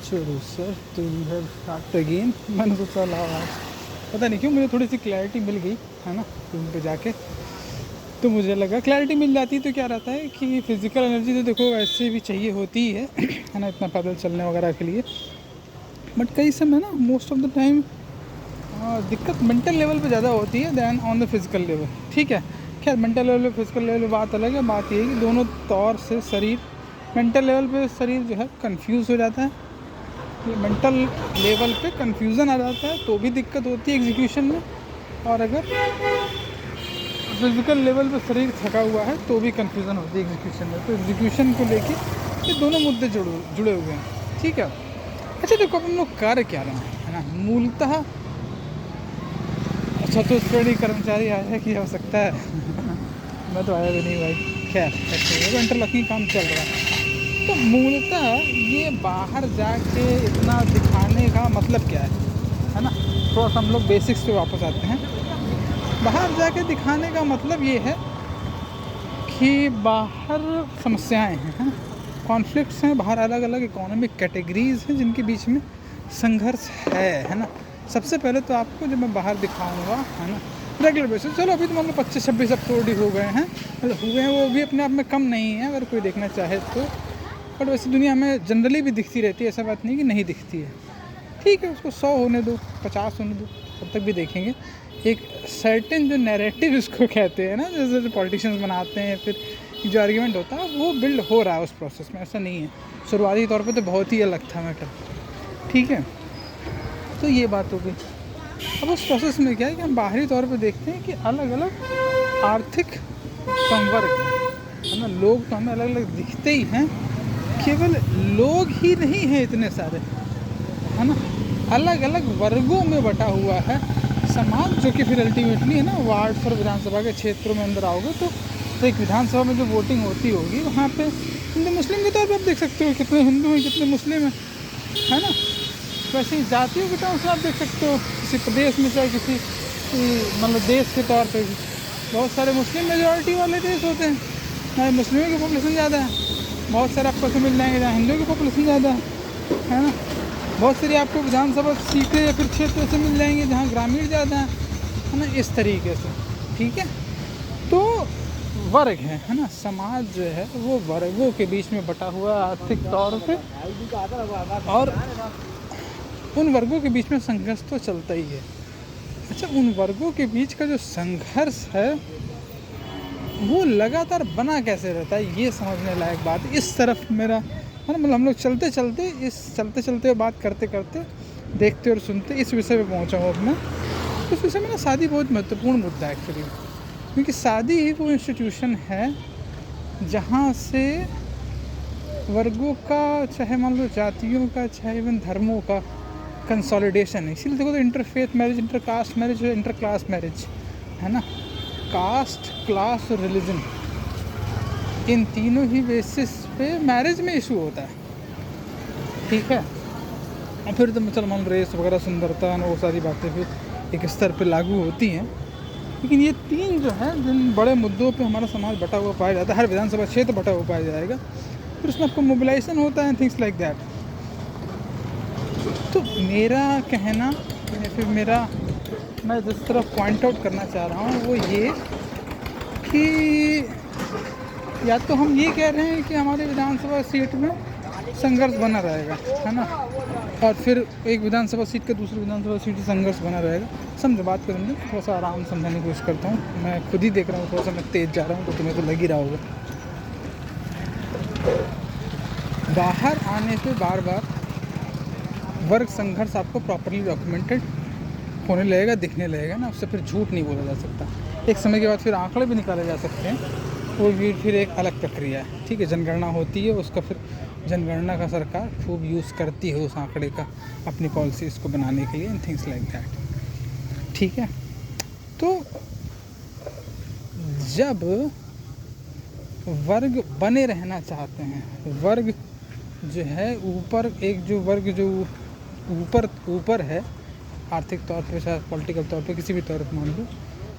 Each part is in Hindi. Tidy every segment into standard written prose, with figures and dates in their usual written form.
चलो सर, तो यू हैव स्टार्ट अगेन। मैंने सोचा लाओ आज, पता नहीं क्यों मुझे थोड़ी सी क्लैरिटी मिल गई है ना रूम पे जाके। तो मुझे लगा क्लैरिटी मिल जाती तो क्या रहता है कि फिज़िकल एनर्जी तो देखो वैसे भी चाहिए होती ही है ना, इतना पैदल चलने वगैरह के लिए। बट कई समय ना मोस्ट ऑफ द टाइम दिक्कत मेंटल लेवल पे ज़्यादा होती है than on the physical level. ठीक है, खैर मेंटल लेवल पे फिज़िकल लेवल पे बात अलग है। बात ये है कि दोनों तौर से शरीर, मेंटल लेवल पे शरीर जो है कंफ्यूज हो जाता है, मेंटल लेवल पे कंफ्यूजन आ जाता है तो भी दिक्कत होती है एग्जीक्यूशन में। और अगर फिज़िकल लेवल पे शरीर थका हुआ है तो भी कंफ्यूजन होती है एग्जीक्यूशन में। तो एग्जीक्यूशन को लेके ये दोनों मुद्दे जुड़े हुए हैं। ठीक है, अच्छा देखो अपन लोग कर क्या रहे हैं है ना मूलतः। अच्छा तो स्टडी कर्मचारी आया है कि हो सकता है मैं तो आया भी नहीं भाई। खैर तो इंटरलॉकिंग काम चल रहा है। तो मूलतः ये बाहर जाके इतना दिखाने का मतलब क्या है ना। थोड़ा सा हम लोग बेसिक्स पे वापस आते हैं। बाहर जाके दिखाने का मतलब ये है कि बाहर समस्याएं हैं, है ना, कॉन्फ्लिक्ट्स हैं बाहर, अलग अलग इकोनॉमिक कैटेगरीज हैं जिनके बीच में संघर्ष है ना। सबसे पहले तो आपको जब मैं बाहर दिखाऊंगा है ना रेगुलर बेसिस, चलो अभी तो मान लो 25-26 एपिसोड ही हो गए हैं, हुए हैं, वो भी अपने आप में कम नहीं है अगर कोई देखना चाहे तो। बट वैसे दुनिया में जनरली भी दिखती रहती है, ऐसा बात नहीं कि नहीं दिखती है। ठीक है, उसको 100 होने दो, 50 होने दो, तब तक भी देखेंगे। एक सर्टेन जो नैरेटिव इसको कहते हैं ना, जैसे जो पॉलिटिशियंस बनाते हैं, फिर जो आर्ग्यूमेंट होता है वो बिल्ड हो रहा है उस प्रोसेस में, ऐसा नहीं है। शुरुआती तौर पे तो बहुत ही अलग था मैटर। ठीक है, तो ये बात हो गई। अब उस प्रोसेस में क्या है कि हम बाहरी तौर पे देखते हैं कि अलग अलग आर्थिक संवर्ग है ना, लोग तो हमें अलग अलग दिखते ही हैं। केवल लोग ही नहीं हैं, इतने सारे है ना, अलग अलग वर्गों में बटा हुआ है समाज, जो कि फिर अल्टीमेटली है ना वार्ड और विधानसभा के क्षेत्रों में अंदर आओगे तो एक विधानसभा में जो वोटिंग होती होगी वहाँ पे हिंदू मुस्लिम के तौर पर आप देख सकते हो कितने हिंदू हैं कितने मुस्लिम हैं, है ना। वैसे ही जातियों के तौर से आप देख सकते हो किसी प्रदेश में, चाहे किसी मतलब देश के तौर पर भी बहुत सारे मुस्लिम मेजॉरिटी वाले देश होते हैं, जहाँ मुस्लिमों की पॉपुलेशन ज़्यादा है। बहुत सारे आपको ऐसे मिल जाएंगे जहाँ हिंदुओं की पॉपुलेशन ज़्यादा है ना। बहुत सारी आपको विधानसभा सीटें या फिर क्षेत्र ऐसे मिल जाएंगे जहाँ ग्रामीण ज़्यादा है ना, इस तरीके से। ठीक है, तो वर्ग है ना, समाज जो है वो वर्गों के बीच में बटा हुआ आर्थिक तौर पे, और उन वर्गों के बीच में संघर्ष तो चलता ही है। अच्छा, उन वर्गों के बीच का जो संघर्ष है वो लगातार बना कैसे रहता है, ये समझने लायक बात है। इस तरफ मेरा है ना, मतलब हम लोग चलते चलते बात करते करते देखते और सुनते इस विषय पे पहुंचा हूँ अब मैं। उस विषय में ना शादी बहुत महत्वपूर्ण मुद्दा है एक्चुअली, क्योंकि शादी ही वो इंस्टीट्यूशन है जहाँ से वर्गों का, चाहे मान लो जातियों का, चाहे इवन धर्मों का कंसोलिडेशन है। इसीलिए देखो तो interfaith marriage, intercaste marriage, inter class marriage है ना, कास्ट, क्लास और रिलीजन, इन तीनों ही बेसिस पे मैरिज में इशू होता है। ठीक है, और फिर तो मुसलमान रेस वगैरह, सुंदरता ना, वो सारी बातें फिर एक स्तर पे लागू होती हैं। लेकिन ये तीन जो है जिन बड़े मुद्दों पे हमारा समाज बटा हुआ पाया जाता है, हर विधानसभा क्षेत्र बटा हुआ पाया जाएगा, फिर उसमें आपको मोबिलाइजेशन होता है, थिंग्स लाइक दैट। तो मेरा कहना या फिर मैं जिस तरफ पॉइंट आउट करना चाह रहा हूँ वो ये कि या तो हम ये कह रहे हैं कि हमारे विधानसभा सीट में संघर्ष बना रहेगा है ना, और फिर एक विधानसभा सीट का दूसरी विधानसभा सीट से संघर्ष बना रहेगा। समझो बात करेंगे, थोड़ा सा आराम समझाने की कोशिश करता हूँ। मैं खुद ही देख रहा हूँ थोड़ा सा मैं तेज़ जा रहा हूँ, तो तुम्हें तो लग ही रहा होगा। बाहर आने पे बार बार वर्ग संघर्ष आपको प्रॉपरली डॉक्यूमेंटेड होने लगेगा, दिखने लगेगा ना, उससे फिर झूठ नहीं बोला जा सकता। एक समय के बाद फिर आंकड़े भी निकाले जा सकते हैं, वो भी फिर एक अलग प्रक्रिया है। ठीक है, जनगणना होती है, उसका फिर जनगणना का सरकार खूब यूज़ करती है उस आंकड़े का अपनी पॉलिसीज़ को बनाने के लिए, एंड थिंग्स लाइक दैट। ठीक है, तो जब वर्ग बने रहना चाहते हैं, वर्ग जो है ऊपर, एक जो वर्ग जो ऊपर है आर्थिक तौर पे, चाहे पॉलिटिकल तौर पे, किसी भी तौर पे मान लो,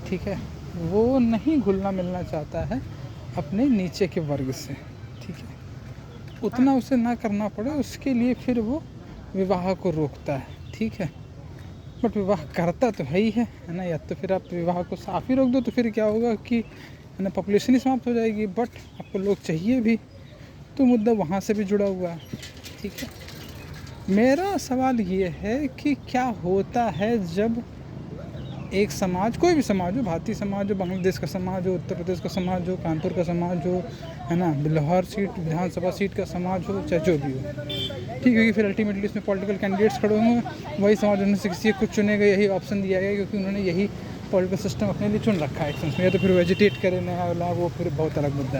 ठीक है, वो नहीं घुलना मिलना चाहता है अपने नीचे के वर्ग से। ठीक है, उतना उसे ना करना पड़े उसके लिए फिर वो विवाह को रोकता है, ठीक है, बट विवाह करता तो है ही है ना। या तो फिर आप विवाह को साफ ही रोक दो, तो फिर क्या होगा कि है ना, पॉपुलेशन ही समाप्त हो जाएगी। बट आपको लोग चाहिए भी, तो मुद्दा वहाँ से भी जुड़ा हुआ है, ठीक है। मेरा सवाल ये है कि क्या होता है जब एक समाज, कोई भी समाज हो, भारतीय समाज हो, बांग्लादेश का समाज हो, उत्तर प्रदेश का समाज हो, कानपुर का समाज हो, है ना, लाहौर सीट विधानसभा सीट का समाज हो, चाहे जो भी हो, ठीक है, क्योंकि फिर अल्टीमेटली इसमें पॉलिटिकल कैंडिडेट्स खड़े होंगे, वही समाज उनमें से किसी को चुनेगा, यही ऑप्शन दिया गया क्योंकि उन्होंने यही पॉलिटिकल सिस्टम अपने लिए चुन रखा है एक सेंस में। या तो फिर वेजिटेट करे नया वाला, वो फिर बहुत अलग मुद्दा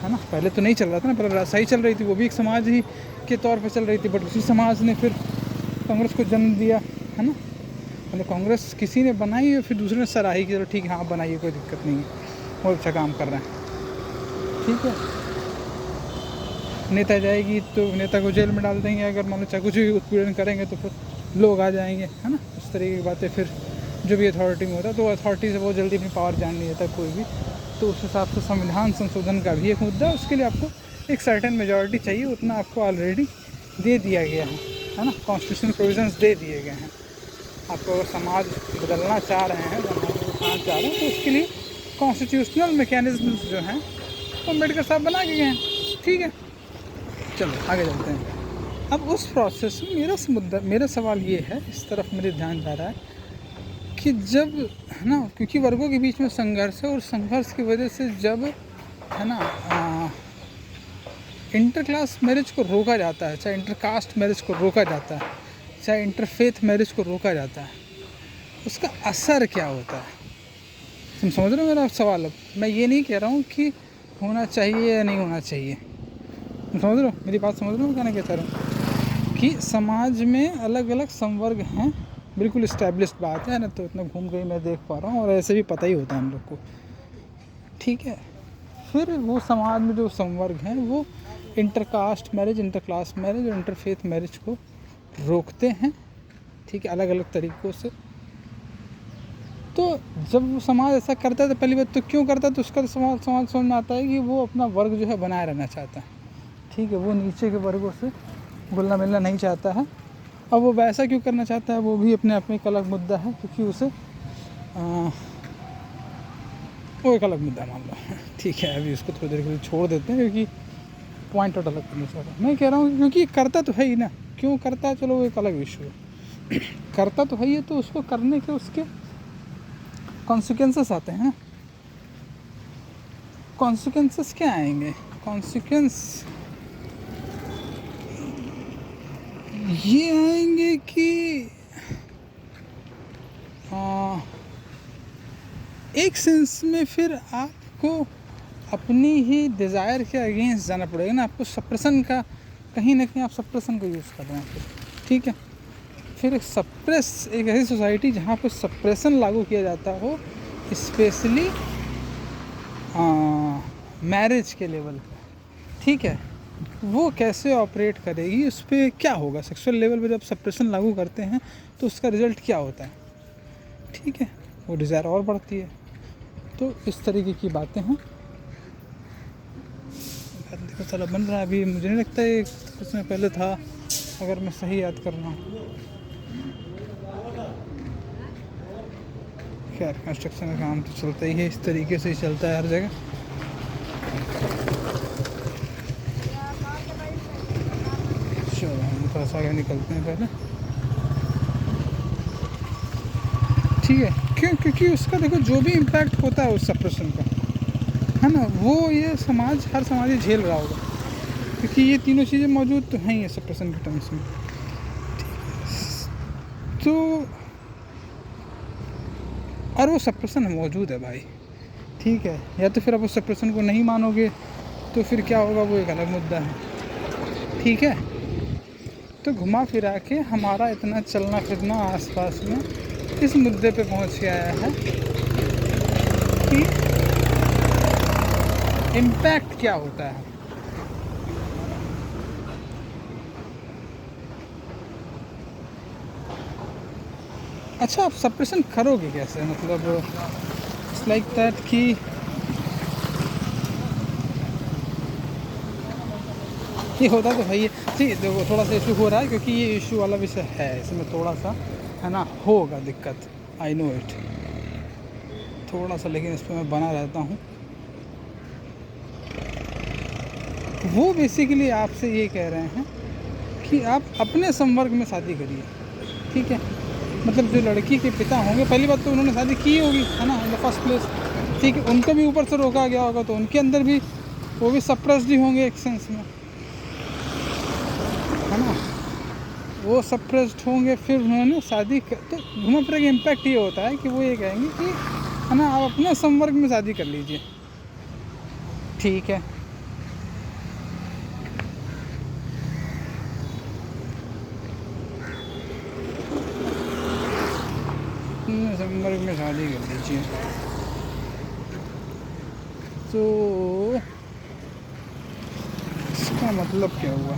है ना। पहले तो नहीं चल रहा था ना, पहले सही चल रही थी, वो भी एक समाज ही के तौर पर चल रही थी, बट उसी समाज ने फिर कांग्रेस को जन्म दिया, है ना। मतलब कांग्रेस किसी ने बनाई और फिर दूसरे ने सराही की, चलो ठीक है, हाँ बनाइए, कोई दिक्कत नहीं है, बहुत अच्छा काम कर रहे हैं, ठीक है। नेता जाएगी तो नेता को जेल में डाल देंगे, अगर मान लो चाहे कुछ भी उत्पीड़न करेंगे तो फिर लोग आ जाएंगे, है ना। इस तरीके की बातें फिर जो भी अथॉरिटी में होता है, तो अथॉरिटी से बहुत जल्दी अपनी पावर जान नहीं देता कोई भी। तो उस हिसाब से संविधान संशोधन का भी एक मुद्दा है, उसके लिए आपको एक सर्टेन मेजॉरिटी चाहिए, उतना आपको ऑलरेडी दे दिया गया है ना, कॉन्स्टिट्यूशनल प्रोविजंस दे दिए गए हैं। आपको अगर समाज बदलना चाह रहे हैं, समाज को उठाना चाह रहे हैं, तो उसके लिए कॉन्स्टिट्यूशनल मैकेनिज्म्स जो हैं वो अम्बेडकर साहब बना के गए हैं, ठीक है। चलो आगे चलते हैं। अब उस प्रोसेस में मेरा सवाल ये है, इस तरफ मेरे ध्यान जा रहा है कि जब, है ना, क्योंकि वर्गों के बीच में संघर्ष है, और संघर्ष की वजह से जब, है ना, इंटर क्लास मैरिज को रोका जाता है, चाहे इंटर कास्ट मैरिज को रोका जाता है, चाहे इंटरफेथ मैरिज को रोका जाता है, उसका असर क्या होता है? तुम समझ रहे हो मेरा सवाल? अब मैं ये नहीं कह रहा हूँ कि होना चाहिए या नहीं होना चाहिए, तुम समझ रहे हो मेरी बात? समझ रहे हो कहना क्या चाह रहा हूँ? कि समाज में अलग अलग संवर्ग हैं, बिल्कुल इस्टेब्लिश्ड बात है ना, तो इतना घूम गई मैं देख पा रहा हूँ, और ऐसे भी पता ही होता है हम लोग को, ठीक है। फिर वो समाज में जो संवर्ग हैं वो intercaste marriage, inter class marriage और इंटरफेथ मैरिज को रोकते हैं, ठीक है, अलग अलग तरीक़ों से। तो जब वो समाज ऐसा करता है तो पहली बात तो क्यों करता है, तो उसका समाज समझ में आता है कि वो अपना वर्ग जो है बनाए रहना चाहता है, ठीक है, वो नीचे के वर्गों से घुलना मिलना नहीं चाहता है। अब वो वैसा क्यों करना चाहता है, वो भी अपने आप में एक अलग मुद्दा है, क्योंकि उसे वो एक अलग मुद्दा मान लो, ठीक है। अभी उसको थोड़ी देर के लिए छोड़ देते हैं, क्योंकि पॉइंट आउट अलग करना चाह रहा हूँ। मैं कह रहा हूँ क्योंकि करता तो है ही ना, क्यों करता है, चलो वो एक अलग इशू है, करता तो है ही, तो उसको करने के उसके कॉन्सिक्वेंसेस आते हैं ना। कॉन्सिक्वेंसेस क्या आएंगे? कॉन्सिक्वेंस ये आएंगे कि एक सेंस में फिर आपको अपनी ही डिज़ायर के अगेंस्ट जाना पड़ेगा ना, आपको सप्रेशन का, कहीं ना कहीं आप सप्रेशन का यूज़ कर रहे हैं फिर, ठीक है। फिर एक ऐसी सोसाइटी जहाँ पर सप्रेशन लागू किया जाता हो, स्पेशली मैरिज के लेवल पे, ठीक है, वो कैसे ऑपरेट करेगी, उस पर क्या होगा। सेक्सुअल लेवल पे जब सप्रेशन लागू करते हैं तो उसका रिज़ल्ट क्या होता है, ठीक है, वो डिज़ायर और बढ़ती है। तो इस तरीके की बातें हैं। देखो साला बन रहा है अभी, मुझे नहीं लगता है कुछ समय पहले था, अगर मैं सही याद कर रहा हूँ। खैर कंस्ट्रक्शन का काम तो चलता ही है, इस तरीके से ही चलता है हर जगह। चलो हम थोड़ा सा आगे निकलते हैं पहले, ठीक है। क्यों? क्योंकि उसका देखो जो भी इम्पैक्ट होता है उस सप्रेशन का, है ना, वो ये समाज, हर समाज ही झेल रहा होगा, क्योंकि ये तीनों चीज़ें मौजूद तो हैं ही सप्रेशन के टर्म्स में। तो और वो सप्रेशन मौजूद है भाई, ठीक है। या तो फिर आप उस सप्रेशन को नहीं मानोगे तो फिर क्या होगा, वो एक अलग मुद्दा है, ठीक है। तो घुमा फिरा के हमारा इतना चलना फिरना आसपास में इस मुद्दे पे पहुंच के आया है कि इम्पैक्ट क्या होता है। अच्छा, आप सप्रेशन करोगे कैसे? मतलब इट्स लाइक दैट कि ये होता तो भाई ठीक, देखो थोड़ा सा इशू हो रहा है क्योंकि ये इशू वाला विषय है, इसमें थोड़ा सा है ना होगा दिक्कत, आई नो इट थोड़ा सा, लेकिन इस पर मैं बना रहता हूँ। वो बेसिकली आपसे ये कह रहे हैं कि आप अपने संवर्ग में शादी करिए, ठीक है। मतलब जो लड़की के पिता होंगे, पहली बात तो उन्होंने शादी की होगी है ना इन द फर्स्ट प्लेस, ठीक है। उनको भी ऊपर से रोका गया होगा, तो उनके अंदर भी वो भी सप्रेस्ड ही होंगे एक सेंस में, है ना। वो सप्रेस्ड होंगे, फिर उन्होंने शादी तो घुमा फिरा का इम्पैक्ट ये होता है कि वो ये कहेंगे कि है ना आप अपने संवर्ग में शादी कर लीजिए, ठीक है। अपने संवर्ग में शादी कर लीजिए, तो इसका मतलब क्या हुआ?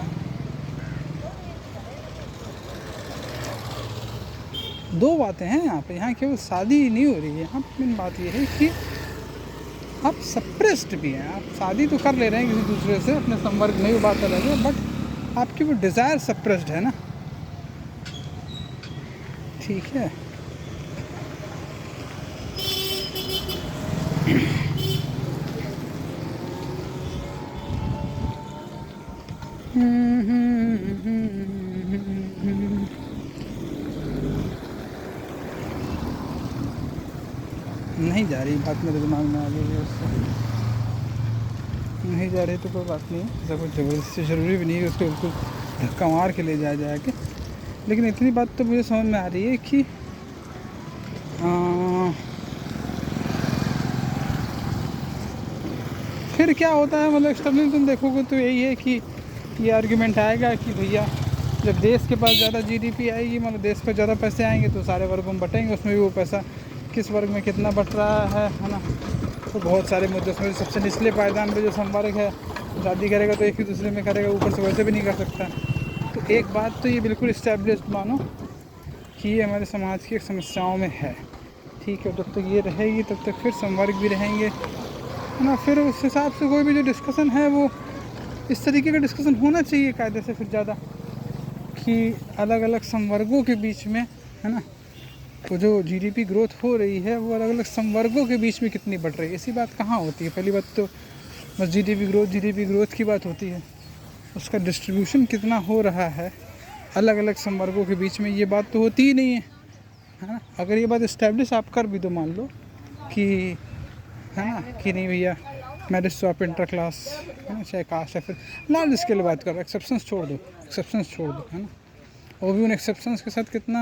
दो बातें हैं यहाँ पे, यहाँ केवल शादी नहीं हो रही है, यहाँ मेन बात ये है कि आप सप्रेस्ड भी हैं। आप शादी तो कर ले रहे हैं किसी दूसरे से, अपने संवर्ग में भी बात कर रहे हैं, बट आपकी वो डिज़ायर सप्रेस्ड है ना, ठीक है। नहीं जा रही बात, मेरे दिमाग में आ गई है उससे, नहीं जा रही तो कोई बात नहीं है, ऐसा कुछ ज़बरदस्ती ज़रूरी भी नहीं है उसको बिल्कुल धक्का मार के ले जाया जाए के। लेकिन इतनी बात तो मुझे समझ में आ रही है कि फिर क्या होता है, मतलब एक्सटर्नल तुम देखोगे तो यही है कि ये आर्ग्यूमेंट आएगा कि भैया जब देश के पास ज़्यादा जीडीपी आएगी, मतलब देश पर ज़्यादा पैसे आएंगे, तो सारे वर्गों में बटेंगे, उसमें भी वो पैसा किस वर्ग में कितना बट रहा है ना। तो बहुत सारे मुद्दे उसमें, सबसे निचले पायदान पे जो संवर्ग है शादी करेगा तो एक ही दूसरे में करेगा, ऊपर से वैसे भी नहीं कर सकता। तो एक बात तो ये बिल्कुल इस्टेब्लिश्ड मानो कि ये हमारे समाज की एक समस्याओं में है, ठीक है। जब तक ये रहेगी तब तक फिर संवर्ग भी रहेंगे, है ना। फिर उस हिसाब से कोई भी जो डिस्कशन है वो इस तरीके का डिस्कशन होना चाहिए कायदे से फिर ज़्यादा, कि अलग अलग संवर्गों के बीच में, है ना, वो जो जीडीपी ग्रोथ हो रही है वो अलग अलग संवर्गों के बीच में कितनी बढ़ रही है, ऐसी बात कहाँ होती है। पहली बात तो बस जीडीपी ग्रोथ की बात होती है, उसका डिस्ट्रीब्यूशन कितना हो रहा है अलग अलग संवर्गों के बीच में, ये बात तो होती ही नहीं है ना। अगर ये बात इस्टेब्लिश आप कर भी दो, मान लो कि है ना कि नहीं भैया मैरिज तो आप इंटर क्लास है ना, चाहे कास्ट है, फिर लार्ज स्केल बात करो, एक्सेप्शंस छोड़ दो, है ना। वो भी उन एक्सेप्शंस के साथ कितना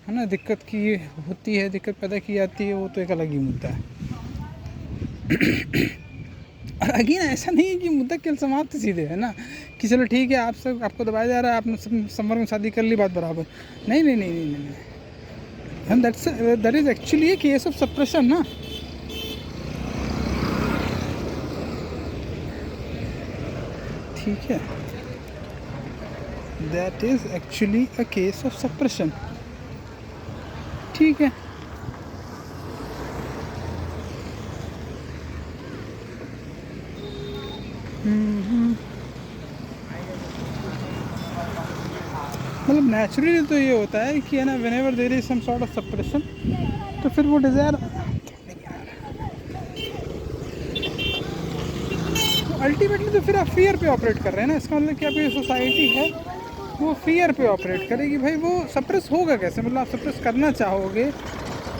है ना दिक्कत की होती है, दिक्कत पैदा की जाती है, वो तो एक अलग ही मुद्दा है। और अगेन ऐसा नहीं है कि मुद्दा केवल समाप्त सीधे है ना कि चलो ठीक है आप सब आपको दबाया जा रहा है, आपने संवर्ग में शादी कर ली, बात बराबर। नहीं नहीं नहीं नहीं नहीं, and that is actually A case of suppression ना। ठीक है, that is actually a case of suppression, ठीक है। मतलब नेचुरली तो ये होता है कि है ना whenever there is some sort of suppression, तो फिर वो डिज़ायर अल्टीमेटली तो फिर आप फियर पे ऑपरेट कर रहे हैं ना। इसका मतलब कि आपकी सोसाइटी है वो फियर पे ऑपरेट करेगी। भाई वो सप्रेस होगा कैसे, मतलब आप सप्रेस करना चाहोगे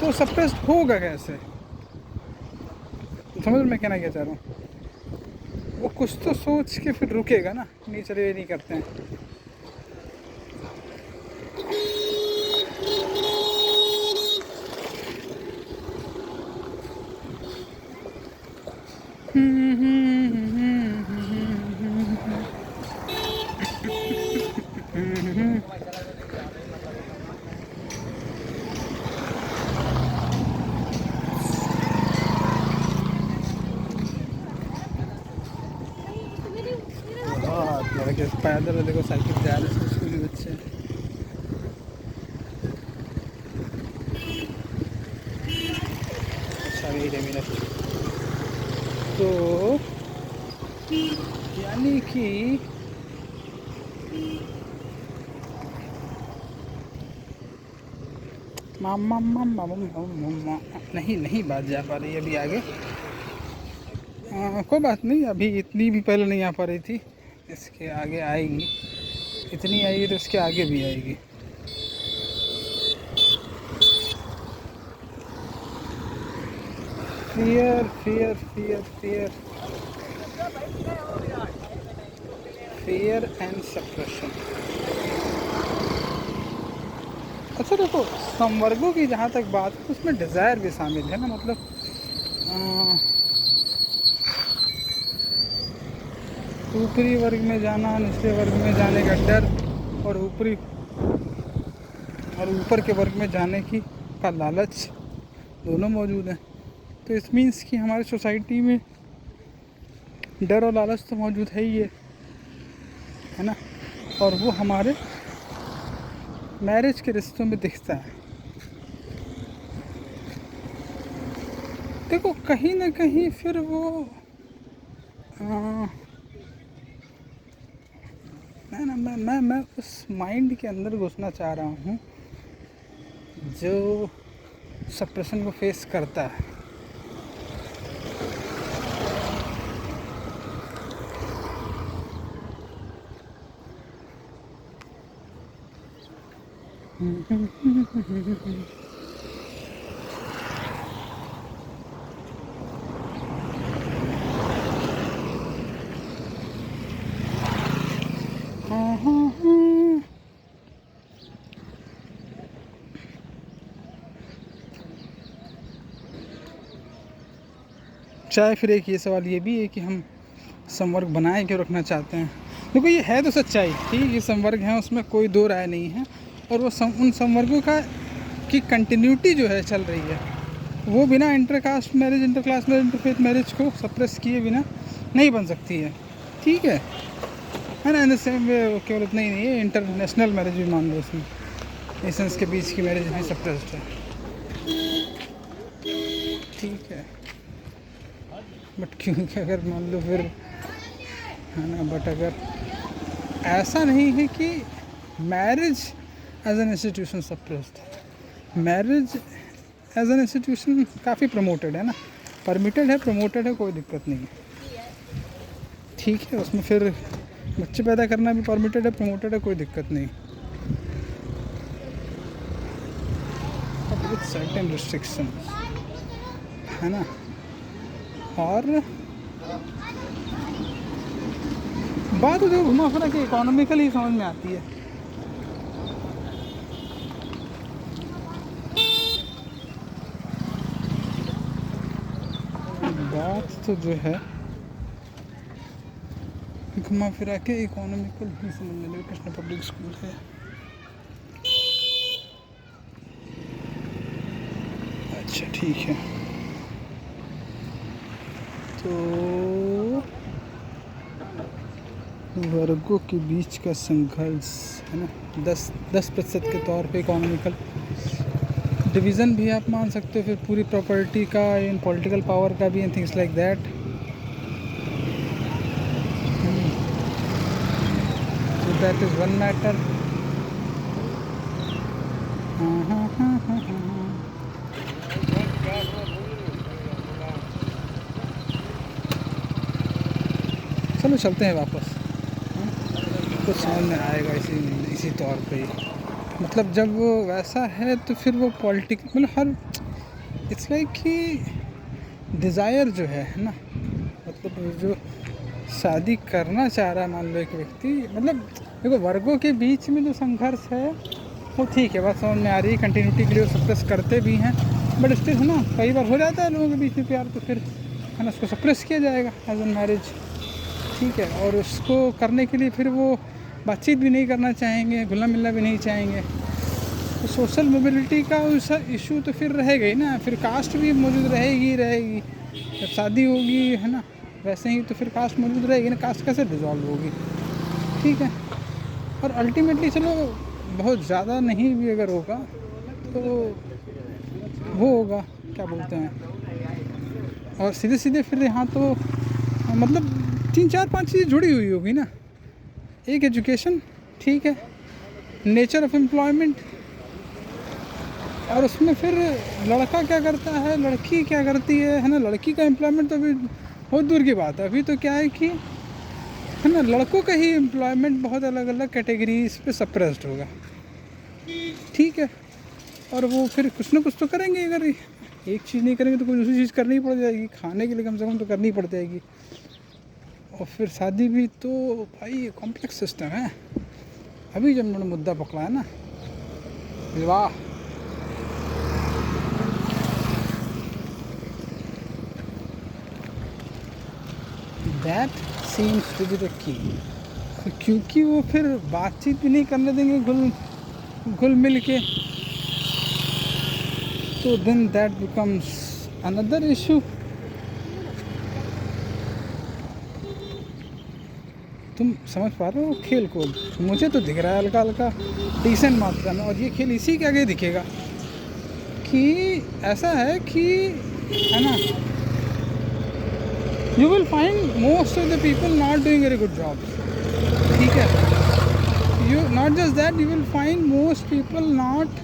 तो सप्रेस होगा कैसे, समझ में कहना क्या चाह रहा हूँ। वो कुछ तो सोच के फिर रुकेगा ना, नहीं चले ये नहीं करते हैं। लड़के पैदल देखो साइकिल जा रहे हैं स्कूली बच्चे। अच्छा वेट है मिनट। तो यानी कि मामा मामा मामा नहीं नहीं बात जा पा रही अभी आगे। कोई बात नहीं, अभी इतनी भी पहले नहीं आ पा रही थी, इसके आगे आएगी। इतनी आएगी तो इसके आगे भी आएगी। Fear fear fear fear fear and suppression. अच्छा देखो, संवर्गों की जहाँ तक बात है उसमें डिज़ायर भी शामिल है ना, मतलब ऊपरी वर्ग में जाना, निचले वर्ग में जाने का डर, और ऊपर के वर्ग में जाने का लालच, दोनों मौजूद हैं। तो इस मीन्स कि हमारी सोसाइटी में डर और लालच तो मौजूद है ही है ना, और वो हमारे मैरिज के रिश्तों में दिखता है। देखो कहीं ना कहीं फिर वो मैं उस माइंड के अंदर घुसना चाह रहा हूँ जो सप्रेशन को फेस करता है। चाहे फिर एक ये सवाल ये भी है कि हम संवर्ग बनाए क्यों रखना चाहते हैं। देखो ये है तो सच्चाई, ठीक, ये संवर्ग हैं, उसमें कोई दो राय नहीं है, और वो उन संवर्गों की कंटिन्यूटी जो है चल रही है, वो बिना intercaste marriage, inter class marriage, interfaith marriage को सप्रेस किए बिना नहीं बन सकती है, ठीक है ना। इन द सेम वे केवल उतना ही नहीं है, इंटरनेशनल मैरिज भी मान लो, उसमें नेशंस के बीच की मैरिज भी सप्रेस्ड है, ठीक है। बट क्योंकि अगर मान लो फिर है ना, बट अगर ऐसा नहीं है कि marriage as an institution suppressed है, मैरिज एज एन इंस्टीट्यूशन काफ़ी प्रमोटेड है ना, परमिटेड है, प्रमोटेड है, कोई दिक्कत नहीं है, ठीक है। उसमें फिर बच्चे पैदा करना भी परमिटेड है, प्रमोटेड है, कोई दिक्कत नहीं, बट विद सर्टेन रिस्ट्रिक्शंस, है ना। और बात जो घुमा फिरा के इकोनॉमिकल ही समझ में आती है। बात तो जो है घुमा फिरा के इकोनॉमिकल ही समझ में आती है। कृष्ण पब्लिक स्कूल है, अच्छा ठीक है। तो वर्गों के बीच का संघर्ष है ना, 10% के तौर पे इकोनॉमिकल डिवीज़न भी आप मान सकते हो, फिर पूरी प्रॉपर्टी का, इन पॉलिटिकल पावर का भी, एंड थिंग्स लाइक दैट। तो दैट इज़ वन मैटर। चलो चलते हैं वापस, कुछ समझ में आएगा इसी तौर पे ही। मतलब जब वो वैसा है तो फिर वो पॉलिटिक, मतलब हर इट्स लाइक कि डिज़ायर जो है ना, मतलब जो शादी करना चाह रहा है मान लो एक व्यक्ति, मतलब देखो वर्गों के बीच में जो संघर्ष है वो ठीक है, बात समझ में आ रही है, कंटिन्यूटी के लिए सप्रेस करते भी हैं, बट स्टिल है ना, कई बार हो जाता है लोगों के बीच में प्यार, तो फिर है ना उसको सप्रेस किया जाएगा एज एन मैरिज, ठीक है। और उसको करने के लिए फिर वो बातचीत भी नहीं करना चाहेंगे, घुलना मिलना भी नहीं चाहेंगे, तो सोशल मोबिलिटी का उसका इशू तो फिर रहेगा ही ना, फिर कास्ट भी मौजूद रहेगी। जब शादी होगी है ना, वैसे ही तो फिर कास्ट मौजूद रहेगी ना, कास्ट कैसे डिज़ोल्व होगी, ठीक है। और अल्टीमेटली चलो बहुत ज़्यादा नहीं भी अगर होगा तो वो होगा, क्या बोलते हैं, और सीधे सीधे फिर यहाँ तो मतलब 3-4-5 चीज़ें जुड़ी हुई होगी ना, एक एजुकेशन, ठीक है, नेचर ऑफ एम्प्लॉयमेंट, और उसमें फिर लड़का क्या करता है, लड़की क्या करती है ना। लड़की का एम्प्लॉयमेंट तो अभी बहुत दूर की बात है। अभी तो क्या है कि है ना, लड़कों का ही एम्प्लॉयमेंट बहुत अलग अलग कैटेगरीज पे सप्रेस्ड होगा, ठीक है। और वो फिर कुछ ना कुछ तो करेंगे, अगर एक चीज़ नहीं करेंगे तो कोई दूसरी चीज़ करनी ही पड़ जाएगी, खाने के लिए कम से कम तो करनी पड़ जाएगी। और फिर शादी भी तो भाई ये कॉम्प्लेक्स सिस्टम है। अभी जब मैंने मुद्दा पकड़ा है ना, विवाह, that seems to be the key. क्योंकि वो फिर बातचीत भी नहीं करने देंगे घुल मिल के, तो then that becomes another issue. तुम समझ पा रहे हो खेल को? मुझे तो दिख रहा है हल्का हल्का डिसेंट मात्रा में, और ये खेल इसी के आगे दिखेगा कि ऐसा है कि, है ना, you will find most of the people not doing very good job, ठीक है। You not just that, you will find most people not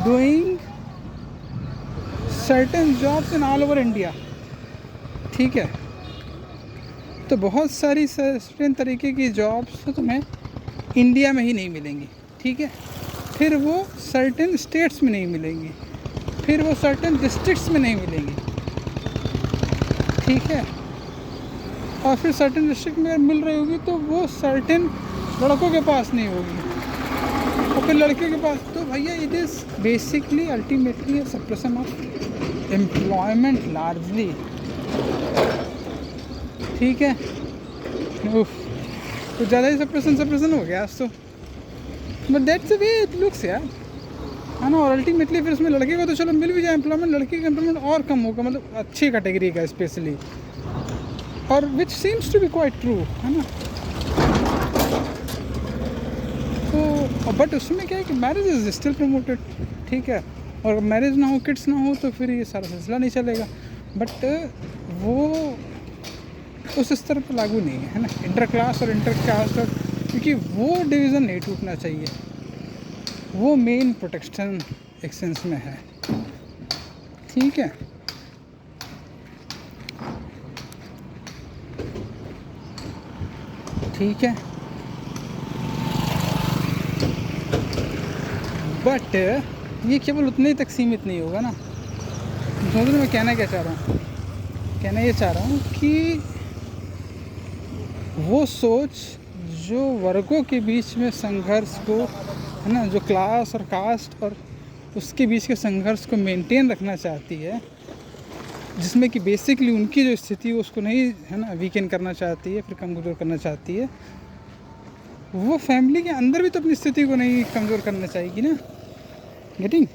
doing certain jobs in all over India, ठीक है। तो बहुत सारी सर्टेन तरीके की जॉब्स तो तुम्हें इंडिया में ही नहीं मिलेंगी, ठीक है। फिर वो सर्टेन स्टेट्स में नहीं मिलेंगी, फिर वो सर्टेन डिस्ट्रिक्ट्स में नहीं मिलेंगी, ठीक है। और फिर सर्टेन डिस्ट्रिक्ट में अगर मिल रही होगी तो वो सर्टेन लड़कों के पास नहीं होगी, और फिर लड़के के पास। तो भैया it is basically ultimately suppression of employment largely, ठीक है। उफ, तो ज़्यादा ही सप्रेशन हो गया आज तो, but that's the way it looks यार, है ना। और अल्टीमेटली फिर उसमें लड़के को तो चलो मिल भी जाए एम्प्लॉयमेंट, लड़के का एम्प्लॉयमेंट और कम होगा, मतलब अच्छी कैटेगरी का स्पेशली, और which seems to be quite true, है ना। तो बट उसमें क्या है कि मैरिज इज स्टिल प्रमोटेड, ठीक है। और अगर मैरिज ना हो, किड्स ना हो, तो फिर ये सारा सिलसिला नहीं चलेगा। बट वो उस स्तर पर लागू नहीं है ना, इंटर क्लास और इंटर कास्ट, और क्योंकि वो डिवीज़न नहीं टूटना चाहिए, वो मेन प्रोटेक्शन एक सेंस में है, ठीक है। ठीक है, बट ये केवल उतने तक सीमित नहीं होगा ना। समझ लो मैं कहना क्या चाह रहा हूँ, कहना ये चाह रहा हूँ कि वो सोच जो वर्गों के बीच में संघर्ष को, है ना, जो क्लास और कास्ट और उसके बीच के संघर्ष को मेंटेन रखना चाहती है, जिसमें कि बेसिकली उनकी जो स्थिति है उसको नहीं, है ना, वीकेंड करना चाहती है, फिर कमज़ोर करना चाहती है, वो फैमिली के अंदर भी तो अपनी स्थिति को नहीं कमज़ोर करना चाहेगी ना। गेटिंग?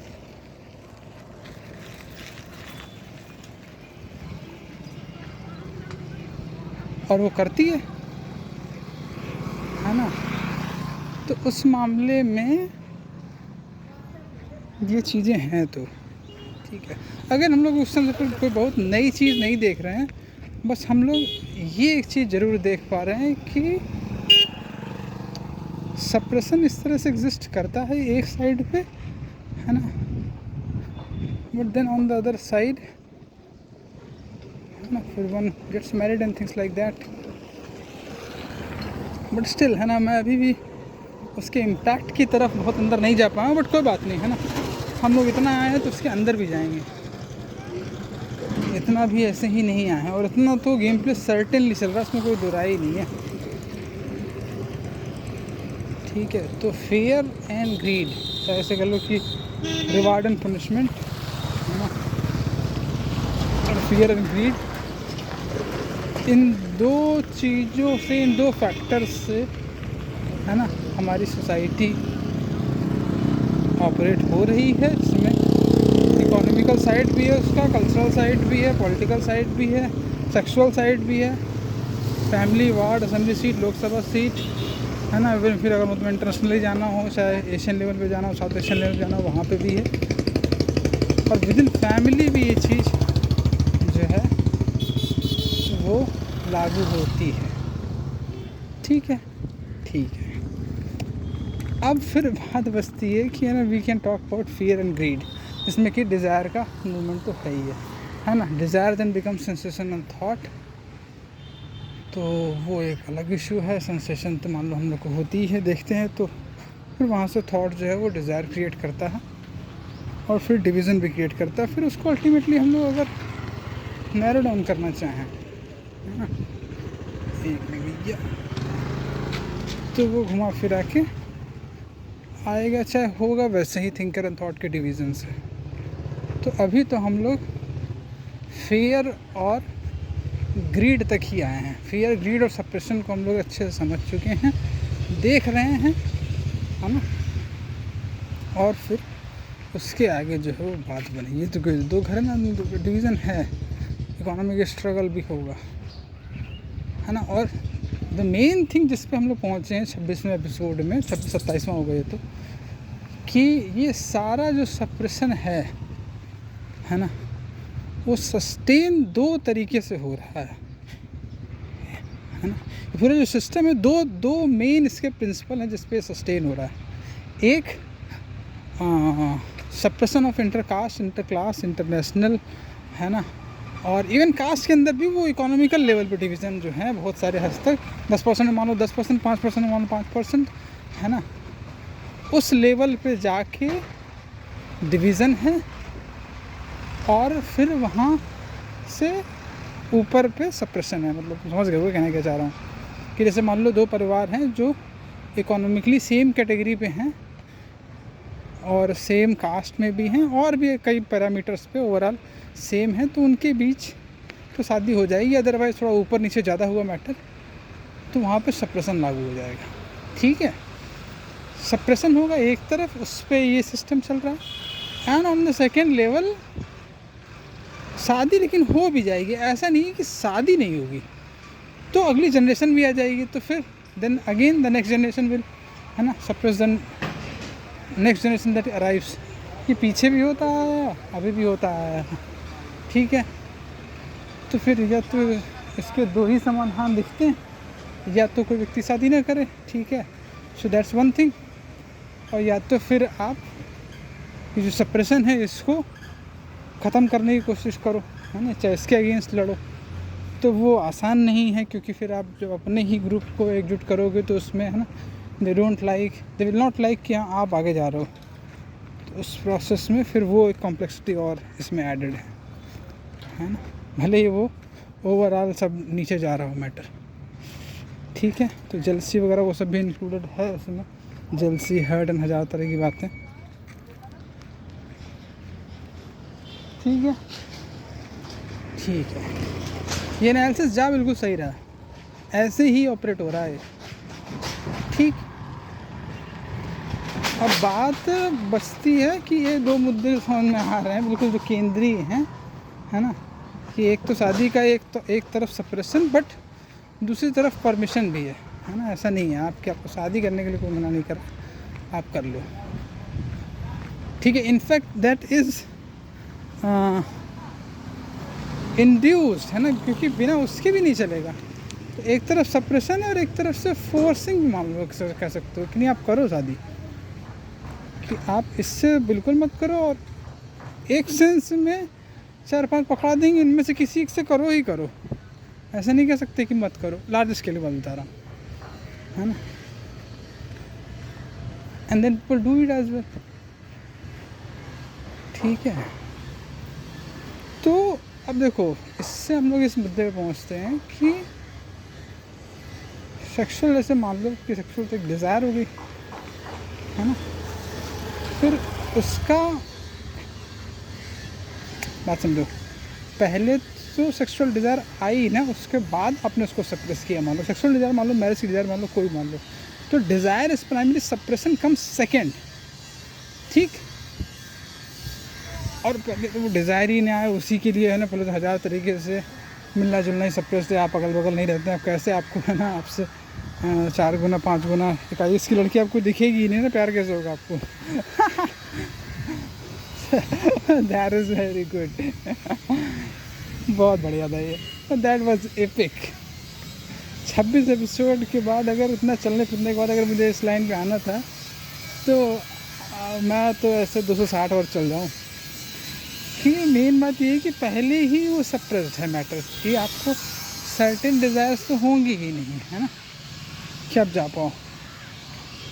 और वो करती है ना। तो उस मामले में ये चीज़ें हैं, तो ठीक है। अगर हम लोग उस समय पर कोई बहुत नई चीज़ नहीं देख रहे हैं, बस हम लोग ये एक चीज़ ज़रूर देख पा रहे हैं कि सप्रेशन इस तरह से एग्जिस्ट करता है एक साइड पे, है ना, but then on the other side, है ना, फिर one gets married and things like that. But still, है ना, मैं अभी भी उसके इम्पैक्ट की तरफ बहुत अंदर नहीं जा पाया, बट कोई बात नहीं, है ना। हम लोग इतना आए हैं तो उसके अंदर भी जाएंगे, इतना भी ऐसे ही नहीं आए हैं, और इतना तो गेम प्ले सर्टेनली चल रहा है, उसमें कोई दुराई नहीं है, ठीक है। तो फेयर एंड ग्रीड, ऐसे कह लो कि रिवार्ड एंड पनिशमेंट, है ना, और फेयर एंड ग्रीड, इन दो चीज़ों से, इन दो फैक्टर्स से, है ना, हमारी सोसाइटी ऑपरेट हो रही है, जिसमें इकोनॉमिकल साइड भी है उसका, कल्चरल साइड भी है, पॉलिटिकल साइड भी है, सेक्सुअल साइड भी है, family, ward, assembly seat, Lok Sabha seat, है ना। फिर अगर मतलब इंटरनेशनली जाना हो, चाहे एशियन लेवल पे जाना हो, साउथ एशियन लेवल पे जाना हो, वहाँ पे भी है। और विद इन फैमिली भी ये चीज़ जो है वो लागू होती है, ठीक है, ठीक है। अब फिर बात बचती है कि we can talk about fear and greed, इसमें कि डिज़ायर का मूवमेंट तो है ना। Desire then become sensation and thought, तो वो एक अलग इशू है। सेंसेशन तो मान लो हम लोग को होती ही है, देखते हैं, तो फिर वहाँ से थॉट जो है वो डिज़ायर क्रिएट करता है और फिर डिवीज़न भी क्रिएट करता है। फिर उसको अल्टीमेटली हम लोग अगर नैरो डाउन करना चाहें, है ना, एक भैया, तो वो घुमा फिरा के आएगा, चाहे होगा वैसे ही थिंकर एंड थॉट के डिवीज़न से। तो अभी तो हम लोग फियर और ग्रीड तक ही आए हैं। फियर, ग्रीड और सप्रेशन को हम लोग अच्छे से समझ चुके हैं, देख रहे हैं, है ना। और फिर उसके आगे जो है वो बात बनी। ये तो दो घर ना, डिवीज़न है, इकोनॉमिक स्ट्रगल भी होगा, है ना। और द मेन थिंग जिस पे हम लोग पहुँचे हैं 26वें एपिसोड में, 27वां हो गया तो, कि ये सारा जो सप्रेशन है ना, वो सस्टेन दो तरीके से हो रहा है ना। पूरा जो सिस्टम है, दो मेन इसके प्रिंसिपल हैं जिस पे सस्टेन हो रहा है। एक सप्रेशन ऑफ इंटरकास्ट, इंटरक्लास, इंटरनेशनल, है ना। और इवन कास्ट के अंदर भी वो इकोनॉमिकल लेवल पे डिवीज़न जो है बहुत सारे हद तक 10% मान लो 10%, 5% मान लो 5%, है ना। उस लेवल पे जाके डिवीज़न है और फिर वहाँ से ऊपर पे सप्रेशन है। मतलब समझ गए वो कहने क्या चाह रहा हूँ, कि जैसे मान लो दो परिवार हैं जो इकोनॉमिकली सेम कैटेगरी पे हैं और सेम कास्ट में भी हैं और भी कई पैरामीटर्स पे ओवरऑल सेम है, तो उनके बीच तो शादी हो जाएगी। अदरवाइज़ थोड़ा ऊपर नीचे ज़्यादा हुआ मैटर तो वहाँ पे सप्रेशन लागू हो जाएगा, ठीक है। सप्रेशन होगा एक तरफ, उस पर ये सिस्टम चल रहा है। And on the second level शादी लेकिन हो भी जाएगी, ऐसा नहीं है कि शादी नहीं होगी, तो अगली जनरेशन भी आ जाएगी, तो फिर then again the next generation will, है ना, suppress the next generation that arrives. ये पीछे भी होता है, अभी भी होता है, ठीक है। तो फिर या तो इसके दो ही समाधान दिखते हैं, या तो कोई व्यक्ति शादी ना करे, ठीक है, सो दैट्स वन थिंग, और या तो फिर आप ये जो सप्रेशन है इसको ख़त्म करने की कोशिश करो, है ना, चाहे इसके अगेंस्ट लड़ो। तो वो आसान नहीं है, क्योंकि फिर आप जब अपने ही ग्रुप को एकजुट करोगे तो उसमें, है ना, दे विल नॉट लाइक कि हाँ आप आगे जा रहे हो, तो उस प्रोसेस में फिर वो एक कॉम्प्लेक्सिटी और इसमें एडेड है ना। भले ही वो ओवरऑल सब नीचे जा रहा हो मैटर, ठीक है। तो जेलसी वगैरह वो सब भी इंक्लूडेड है इसमें, जेलसी, हर्ट एंड हज़ार तरह की बातें, ठीक है, ठीक है। ये एनालिसिस जा बिल्कुल सही रहा, ऐसे ही ऑपरेट हो रहा है, ठीक। अब बात बचती है कि ये दो मुद्दे समझ में आ रहे हैं बिल्कुल जो केंद्रीय हैं, है ना, कि एक तो शादी का एक तरफ सप्रेशन, बट दूसरी तरफ परमिशन भी है ना। ऐसा नहीं है आपको शादी करने के लिए कोई मना नहीं कर रहा, आप कर लो, ठीक है। इनफैक्ट दैट इज़ इंड्यूस्ड, है ना, क्योंकि बिना उसके भी नहीं चलेगा। तो एक तरफ सप्रेशन है और एक तरफ से फोर्सिंग भी मान लो कह सकते हो कि नहीं आप करो शादी, कि आप इससे बिल्कुल मत करो, और एक सेंस में 4-5 पकड़ा देंगे, इनमें से किसी एक से करो ही करो, ऐसा नहीं कह सकते कि मत करो। लार्ज स्केल पर बता रहा हूँ, है ना। And then people do it as well, ठीक है। तो अब देखो, इससे हम लोग इस मुद्दे पे पहुंचते हैं कि सेक्सुअल, जैसे मान लो कि सेक्सुअल तो एक डिज़ायर हो गई, है ना, फिर उसका बात समझो, पहले तो सेक्सुअल डिज़ायर आई ना, उसके बाद आपने उसको सप्रेस किया। मान लो सेक्सुअल डिज़ायर, मान लो मैरिज की डिज़ायर, मान लो कोई मान लो, तो desire is primary, suppression comes second, ठीक। और पहले तो वो डिज़ायर ही नहीं आया, उसी के लिए, है ना, पहले तो 1000 तरीके से मिलना जुलना ही सप्रेस थे। आप अगल बगल नहीं रहते हैं, कैसे आपको, है ना, आपसे 4 गुना 5 गुना 21 की लड़की आपको दिखेगी ही नहीं ना, प्यार कैसे होगा आपको। दैट इज़ वेरी गुड, बहुत बढ़िया था ये, दैट वाज एपिक। 26 एपिसोड के बाद अगर इतना चलने फिरने के बाद अगर मुझे इस लाइन पे आना था, तो मैं तो ऐसे 260 और चल जाऊँ, क्योंकि मेन बात ये है कि पहले ही वो सप्रेस्ड है मैटर, कि आपको सर्टेन डिज़ायर्स तो होंगी ही नहीं, है ना, कि आप जा पाओ।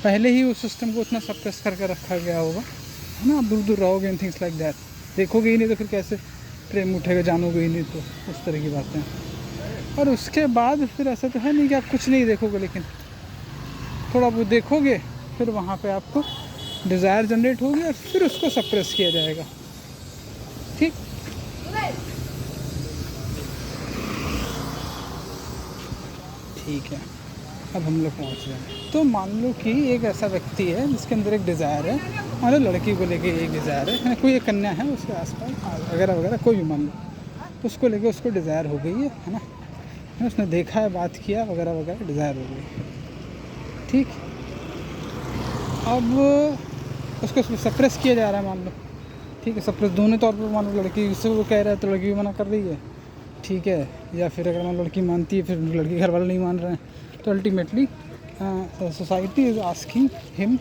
पहले ही उस सिस्टम को उतना सप्रेस करके रखा गया होगा, है ना। आप दूर दूर रहोगे एंड थिंग्स लाइक दैट, देखोगे ही नहीं तो फिर कैसे प्रेम उठेगा, जानोगे ही नहीं तो, उस तरह की बातें। और उसके बाद फिर ऐसा तो है नहीं कि आप कुछ नहीं देखोगे, लेकिन थोड़ा बहुत देखोगे, फिर वहाँ पे आपको डिज़ायर जनरेट होगी और फिर उसको सप्रेस किया जाएगा। ठीक, ठीक है। अब हम लोग पहुँच रहे हैं। तो मान लो कि एक ऐसा व्यक्ति है जिसके अंदर एक डिज़ायर है, मान लो लड़की को लेके एक डिज़ायर है, कोई एक कन्या है उसके आसपास वगैरह वगैरह, कोई भी मान लो, तो उसको लेके उसको डिज़ायर हो गई है ना, उसने देखा है, बात किया वगैरह वगैरह, डिज़ायर हो गई। ठीक, अब उसको सप्रेस किया जा रहा है मान लो, ठीक है, सप्रेस दोनों तौर पर। मान लो लड़की से वो कह रहा है तो लड़की भी मना कर रही है, ठीक है, या फिर अगर मान लड़की मानती है फिर लड़की घर वाले नहीं मान रहे हैं, तो ultimately society is asking him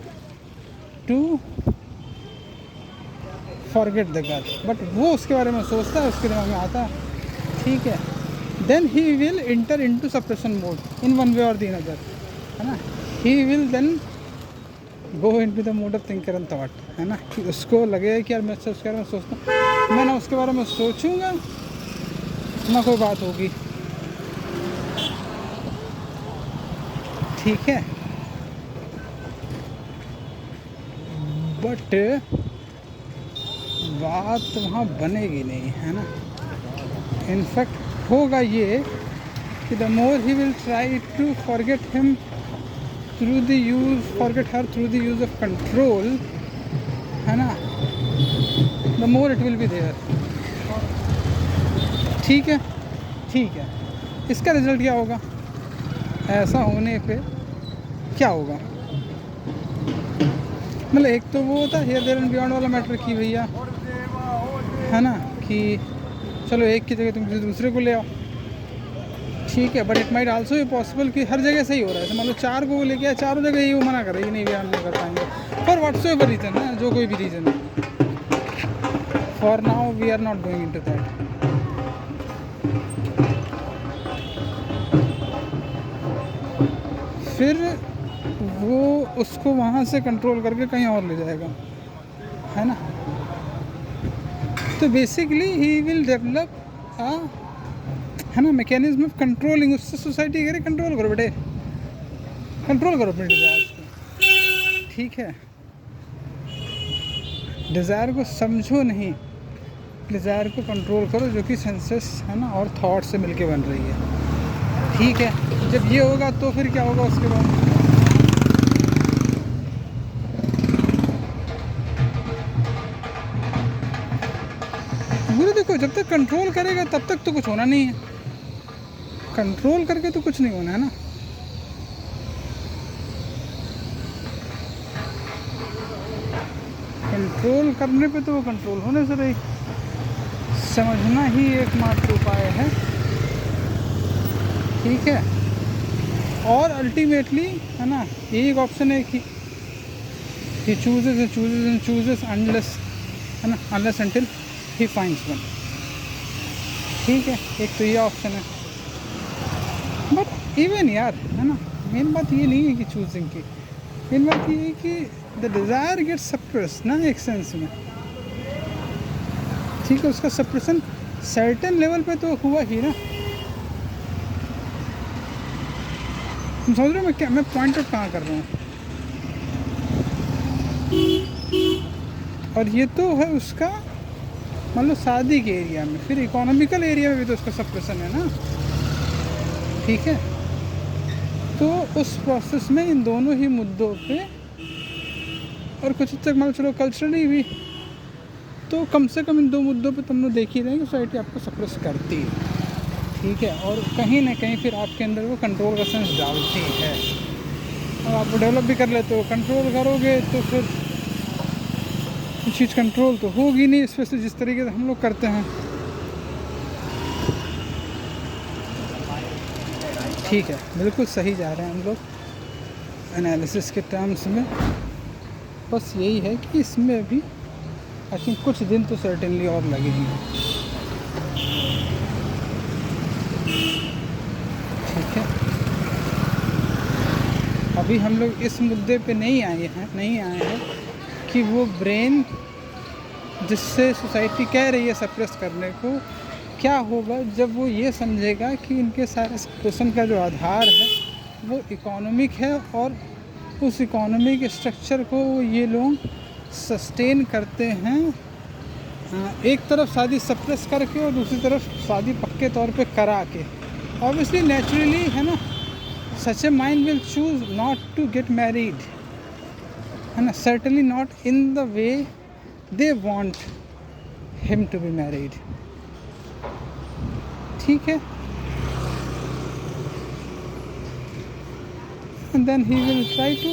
to forget the girl, but वो उसके बारे में सोचता है, उसके दिमाग में आता है, ठीक है। Then he will enter into suppression mode in one way और द अदर, है ना। He will then go into the mode of thinker and thought, है ना, कि उसको लगेगा कि यार मैं उसके बारे में सोचता हूँ, मैं ना उसके बारे में सोचूंगा ना कोई बात होगी, ठीक है। बट बात वहाँ बनेगी नहीं, है ना। इनफैक्ट होगा ये कि the more he will try to forget him through the use, forget her through the use of control, है ना, the more it will be there. ठीक है, ठीक है। इसका रिजल्ट क्या होगा? ऐसा होने पे क्या होगा? मतलब एक तो वो होता है हियर देयर एंड बियॉन्ड वाला मैटर कि भैया, है ना, कि चलो एक की जगह तुम किसी दूसरे को ले आओ, ठीक है। बट इट माइट आल्सो भी पॉसिबल कि हर जगह सही हो रहा है, तो मान लो 4 को वो लेके आया, चारों जगह ही वो मना कर रही है, नहीं भैया हम नहीं कर पाएंगे, फॉर व्हाट्सएवर रीज़न, है, जो कोई भी रीज़न है। For now we are not going into that. फिर वो उसको वहाँ से कंट्रोल करके कहीं और ले जाएगा, है ना। तो बेसिकली ही विल डेवलप आ, है ना, मैकेनिज्म ऑफ कंट्रोलिंग। उससे सोसाइटी करे कंट्रोल करो बेटे, कंट्रोल करो अपने डिज़ायर्स को, ठीक है। डिज़ायर को समझो नहीं, डिज़ायर को कंट्रोल करो, जो कि सेंसेस, है ना, और थॉट से मिलके बन रही है, ठीक है। जब ये होगा तो फिर क्या होगा उसके बाद? गुरु देखो, जब तक कंट्रोल करेगा तब तक तो कुछ होना नहीं है, कंट्रोल करके तो कुछ नहीं होना, है ना। कंट्रोल करने पे तो वो कंट्रोल होने से रही, समझना ही एकमात्र उपाय है, ठीक है। और अल्टीमेटली, है ना, एक ऑप्शन है कि he chooses and chooses and chooses unless, है ना, unless until he finds one, ठीक है। एक तो ये ऑप्शन है। बट इवन यार, है ना, मेन बात ये नहीं है कि चूजिंग की, मेन बात ये है कि द डिज़ायर गेट्स सप्रेस्ड ना, एक सेंस में, ठीक है। उसका सप्रेशन सर्टेन लेवल पे तो हुआ ही ना। तुम समझ रहे हो मैं क्या, मैं पॉइंट आउट कहाँ कर रहा हूँ। और ये तो है उसका, मान लो शादी के एरिया में, फिर इकोनॉमिकल एरिया में भी तो उसका सप्रेशन है ना, ठीक है। तो उस प्रोसेस में इन दोनों ही मुद्दों पे, और कुछ तक मान लो चलो कल्चरली भी, तो कम से कम इन 2 मुद्दों पे तुम लोग देख ही रहे हैं कि सोसाइटी आपको सप्रेस करती है, ठीक है। और कहीं ना कहीं फिर आपके अंदर वो कंट्रोल का सेंस डालती है, और आप डेवलप भी कर लेते हो। कंट्रोल करोगे तो फिर चीज़ कंट्रोल तो होगी नहीं, स्पेशली जिस तरीके से हम लोग करते हैं, ठीक है। बिल्कुल सही जा रहे हैं हम लोग एनालिसिस के टर्म्स में, बस यही है कि इसमें भी आई थिंक कुछ दिन तो सर्टेनली और लगेंगे। ठीक है, अभी हम लोग इस मुद्दे पे नहीं आए हैं कि वो ब्रेन जिससे सोसाइटी कह रही है सप्रेस करने को, क्या होगा जब वो ये समझेगा कि इनके सारे सप्रेशन का जो आधार है वो इकोनॉमिक है, और उस इकोनॉमिक स्ट्रक्चर को ये लोग सस्टेन करते हैं एक तरफ शादी सप्रेस करके और दूसरी तरफ शादी पक्के तौर पे करा के। ऑब्वियसली नेचुरली है ना, such a mind will choose not to get married, है ना, certainly not in the way they want him to be married. ठीक है, and then he will try to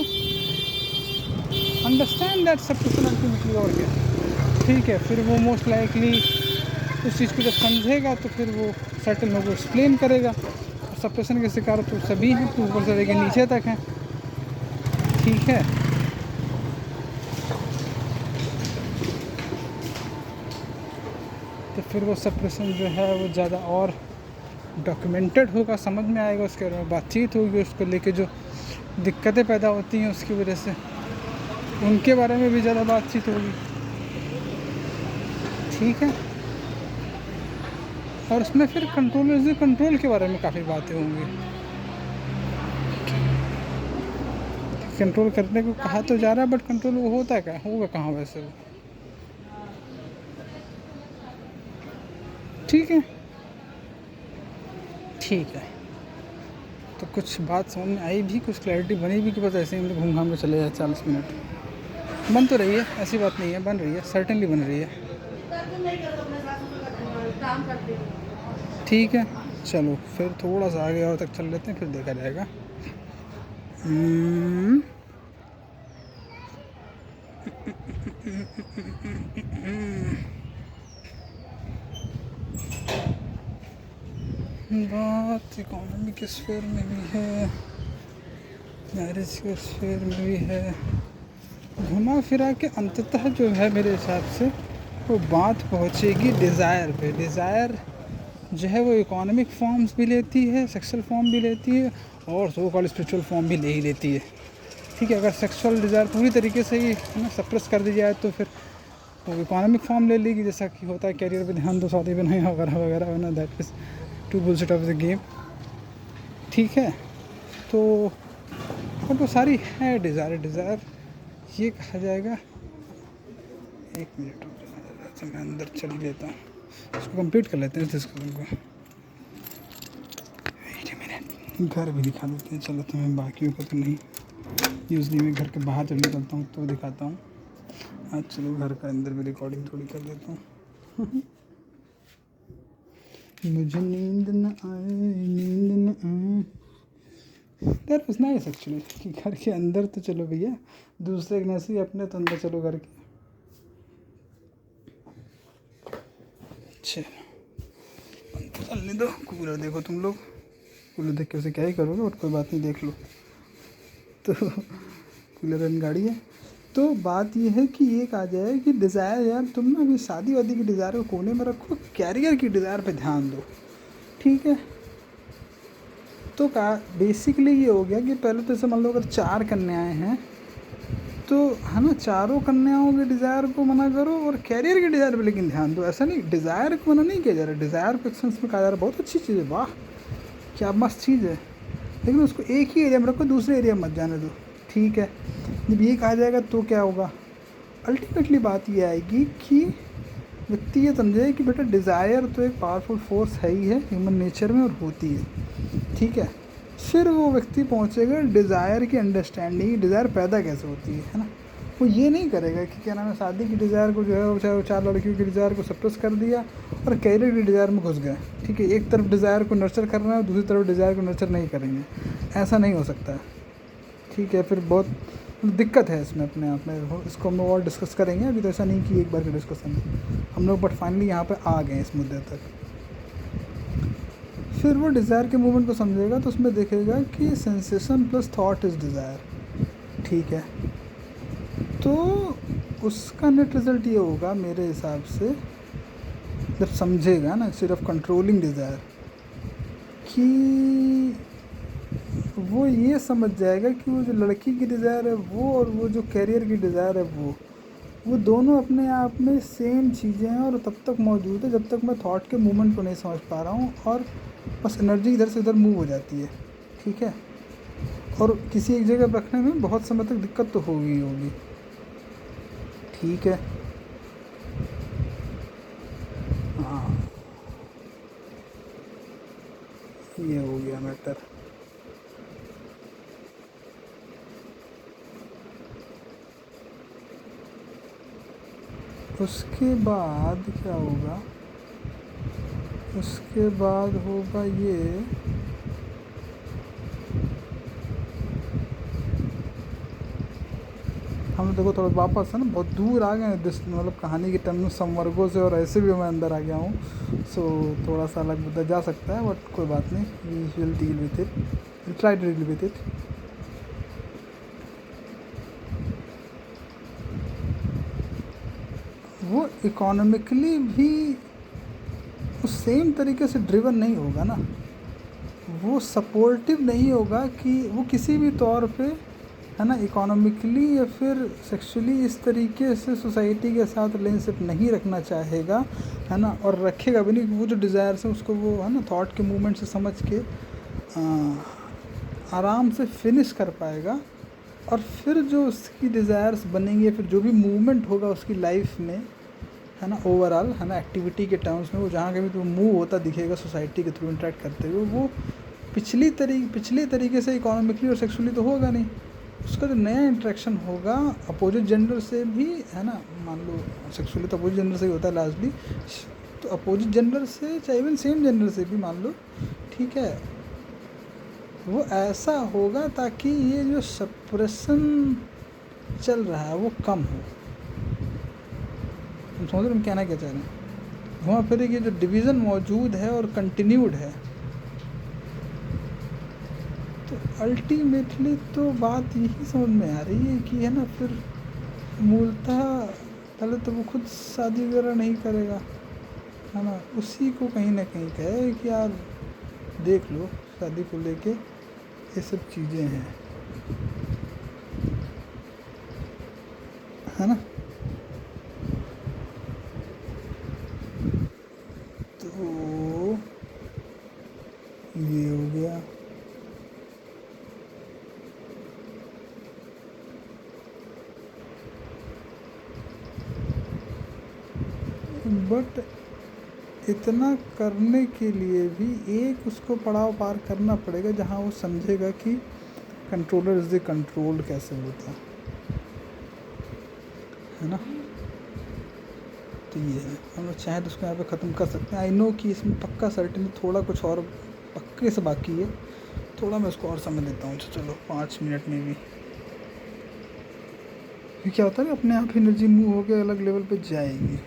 understand that suppression ultimately और क्या। ठीक है, फिर वो मोस्ट लाइकली उस चीज़ को जब समझेगा तो फिर वो सर्टन लोगों को एक्सप्लेन करेगा। सप्रेशन के शिकार तो सभी हैं, तो ऊपर से लेकर नीचे तक हैं। ठीक है, तो फिर वो सप्रेशन जो है वो ज़्यादा और डॉक्यूमेंटेड होगा, समझ में आएगा, उसके बारे में बातचीत होगी, उसको लेके जो दिक्कतें पैदा होती हैं उसकी वजह से उनके बारे में भी ज़्यादा बातचीत होगी। ठीक है, और उसमें फिर कंट्रोल के बारे में काफ़ी बातें होंगी। कंट्रोल करने को कहा तो जा रहा है, बट कंट्रोल वो होता क्या होगा कहाँ वैसे वो। ठीक है, ठीक है, तो कुछ बात समझ में आई भी, कुछ क्लैरिटी बनी भी कि बस ऐसे ही हम लोग घूम घाम के चले जाए। 40 मिनट बन तो रही है, ऐसी बात नहीं है, बन रही है, सर्टेनली बन रही है। ठीक है, चलो फिर थोड़ा सा आगे और तक चल लेते हैं, फिर देखा जाएगा। बात इकोनॉमी के स्फीयर में भी है, मैरिज के स्फीयर में भी है, घुमा फिरा के अंततः जो है मेरे हिसाब से वो बात पहुँचेगी डिज़ायर पे। डिज़ायर जो है वो इकोनॉमिक फॉर्म्स भी लेती है, सेक्सुअल फॉर्म भी लेती है, और सो कॉल्ड स्पिरिचुअल फॉर्म भी ले ही लेती है। ठीक है, अगर सेक्सुअल डिज़ायर पूरी तरीके से ही है ना सप्रेस कर दी जाए तो फिर वो इकोनॉमिक फॉर्म ले लेगी, जैसा कि होता है कैरियर पे ध्यान दो, शादी पे नहीं, वगैरह वगैरह, ना that is too bullshit of the game. ठीक है, तो और वो सारी है डिज़ायर ये कहा जाएगा। एक मिनट तो मैं अंदर चल लेता हूँ, इसको कंप्लीट कर लेते हैं इस डिस्कशन को। वेट अ मिनट, घर भी दिखा देते हैं। चलो तुम्हें बाकियों को तो नहीं, यूजली मैं घर के बाहर जब निकलता हूँ तो दिखाता हूँ। आज चलो घर का अंदर भी रिकॉर्डिंग थोड़ी कर देता हूँ। मुझे नींद न आए दैट वाज नाइस एक्चुअली, कि घर के अंदर तो चलो भैया, दूसरे के नसी अपने तो अंदर चलो घर के। चलो चलने दो, कूलर देखो तुम लोग, कूलर देख के उसे क्या ही करोगे, और कोई बात नहीं, देख लो। तो कूलर एंड गाड़ी है। तो बात ये है कि एक आ जाए कि डिज़ायर, यार तुम ना अभी शादी वादी की डिज़ायर को कोने में रखो, कैरियर की डिज़ायर पे ध्यान दो। ठीक है, तो का बेसिकली ये हो गया कि पहले तो जैसे मान लो अगर 4 कन्याएं हैं तो है ना, चारों कन्याओं के डिज़ायर को मना करो और कैरियर की डिज़ायर पे लेकिन ध्यान दो। ऐसा नहीं, डिज़ायर को मना नहीं किया जा रहा, डिज़ायर को एक्सेंस में कहा जा रहा है बहुत अच्छी चीज़ है, वाह क्या मस्त चीज़ है, लेकिन उसको एक ही एरिया में रखो, दूसरे एरिया में मत जाने दो। ठीक है, जब ये कहा जाएगा तो क्या होगा, अल्टीमेटली बात ये आएगी कि व्यक्ति ये समझे कि बेटा डिज़ायर तो एक पावरफुल फोर्स है ही है ह्यूमन नेचर में और होती है। ठीक है, फिर वो व्यक्ति पहुंचेगा डिज़ायर की अंडरस्टैंडिंग, डिज़ायर पैदा कैसे होती है ना। वो ये नहीं करेगा कि क्या नाम है, शादी की डिज़ायर को जो है चाहे वो 4 लड़कियों की डिज़ायर को सप्रेस कर दिया और कैरियर की डिज़ायर में घुस गए। ठीक है, एक तरफ डिज़ायर को नर्चर कर रहे हैं, दूसरी तरफ डिज़ायर को नर्चर नहीं करेंगे, ऐसा नहीं हो सकता है। ठीक है, फिर बहुत दिक्कत है इसमें अपने आप में, इसको हम और डिस्कस करेंगे। अभी तो ऐसा नहीं कि एक बार का डिस्कशन है हम लोग, बट फाइनली यहाँ पे आ गए इस मुद्दे तक। फिर वो डिज़ायर के मूवमेंट को समझेगा तो उसमें देखेगा कि sensation plus thought is desire. ठीक है, तो उसका नेट रिज़ल्ट ये होगा मेरे हिसाब से, जब समझेगा ना सिर्फ कंट्रोलिंग डिज़ायर, कि वो ये समझ जाएगा कि वो जो लड़की की डिज़ायर है वो, और वो जो कैरियर की डिज़ायर है वो दोनों अपने आप में सेम चीज़ें हैं, और तब तक मौजूद है जब तक मैं थॉट के मूवमेंट को नहीं समझ पा रहा हूँ, और बस एनर्जी इधर से उधर मूव हो जाती है। ठीक है, और किसी एक जगह रखने में बहुत समय तक दिक्कत तो होगी ही होगी। ठीक है, हाँ, ये हो गया मैटर। उसके बाद क्या होगा, उसके बाद होगा ये, हम देखो थोड़ा वापस है ना, बहुत दूर आ गए हैं मतलब कहानी के टर्म संवर्गों से, और ऐसे भी मैं अंदर आ गया हूँ। सो थोड़ा सा अलग मुद्दा जा सकता है, बट कोई बात नहीं, we will deal with it, try to deal with it. वो इकोनॉमिकली भी उस सेम तरीके से ड्रिवन नहीं होगा ना, वो सपोर्टिव नहीं होगा कि वो किसी भी तौर पे, है ना, इकोनॉमिकली या फिर सेक्सुअली इस तरीके से सोसाइटी के साथ रिलेशनशिप नहीं रखना चाहेगा, है ना, और रखेगा भी नहीं। वो जो डिज़ायर्स है उसको वो, है ना, थॉट के मूवमेंट से समझ के आराम से फिनिश कर पाएगा, और फिर जो उसकी डिज़ायर्स बनेंगे, फिर जो भी मूवमेंट होगा उसकी लाइफ में, है ना, ओवरऑल, है ना, एक्टिविटी के टर्म्स में, वो जहाँ कभी तो मूव होता दिखेगा सोसाइटी के थ्रू इंटरेक्ट करते हुए, वो पिछले तरीके से इकोनॉमिकली और सेक्सुअली तो होगा नहीं। उसका जो नया इंटरेक्शन होगा अपोजिट जेंडर से भी, है ना, मान लो सेक्सुअली तो अपोजिट जेंडर से ही होता है लार्जली, तो अपोजिट जेंडर से, चाहे इवन सेम जेंडर से भी मान लो, ठीक है, वो ऐसा होगा ताकि ये जो सप्रेशन चल रहा है वो कम हो। तुम समझ रहे हम कहना क्या चाह रहे हैं? वहाँ फिर ये जो डिवीज़न मौजूद है और कंटिन्यूड है, तो अल्टीमेटली तो बात यही समझ में आ रही है कि, है ना, फिर मूलतः पहले तो वो खुद शादी वगैरह नहीं करेगा, है ना, उसी को कहीं ना कहीं कहे कि यार देख लो शादी को लेके ये सब चीज़ें हैं, है ना। तो ये हो गया। बट इतना करने के लिए भी एक उसको पड़ाव पार करना पड़ेगा जहाँ वो समझेगा कि कंट्रोलर इज़ द कंट्रोल कैसे होता है ना। तो ये है, हम लोग चाहें तो उसको यहाँ पे ख़त्म कर सकते हैं। आई नो कि इसमें पक्का सर्टेनली थोड़ा कुछ और पक्के से बाकी है, थोड़ा मैं उसको और समय देता हूँ। चलो 5 मिनट में भी ये क्या होता है, अपने आप एनर्जी मूव होकर अलग लेवल पे जाएगी।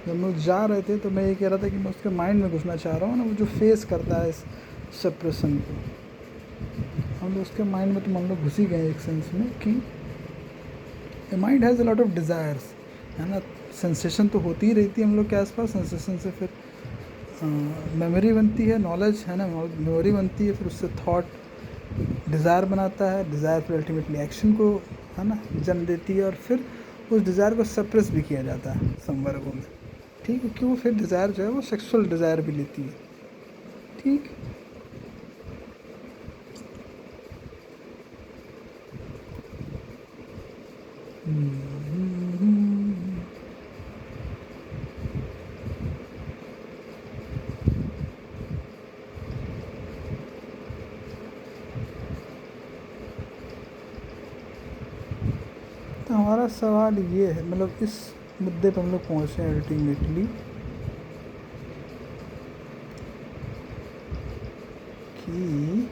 जब हम लोग जा रहे थे तो मैं ये कह रहा था कि मैं उसके माइंड में घुसना चाह रहा हूँ ना, वो जो फेस करता है इस सप्रेशन को, हम लोग उसके माइंड में तो मान लो घुस ही गए एक सेंस में कि a mind has a lot of desires, है ना। सेंसेशन तो होती ही रहती है हम लोग के आसपास, सेंसेशन से फिर मेमोरी बनती है, नॉलेज, है ना, मेमोरी बनती है, फिर उससे थॉट डिज़ायर बनाता है, डिज़ायर फिर अल्टीमेटली एक्शन को, है ना, जन्म देती है, और फिर उस डिज़ायर को सप्रेस भी किया जाता है संवर्गों में। ठीक है, क्यों, फिर डिज़ायर जो है वो सेक्सुअल डिज़ायर भी लेती है। ठीक, तो हमारा सवाल ये है, मतलब इस मुद्दे पर हम लोग पहुँचे हैं अल्टीमेटली कि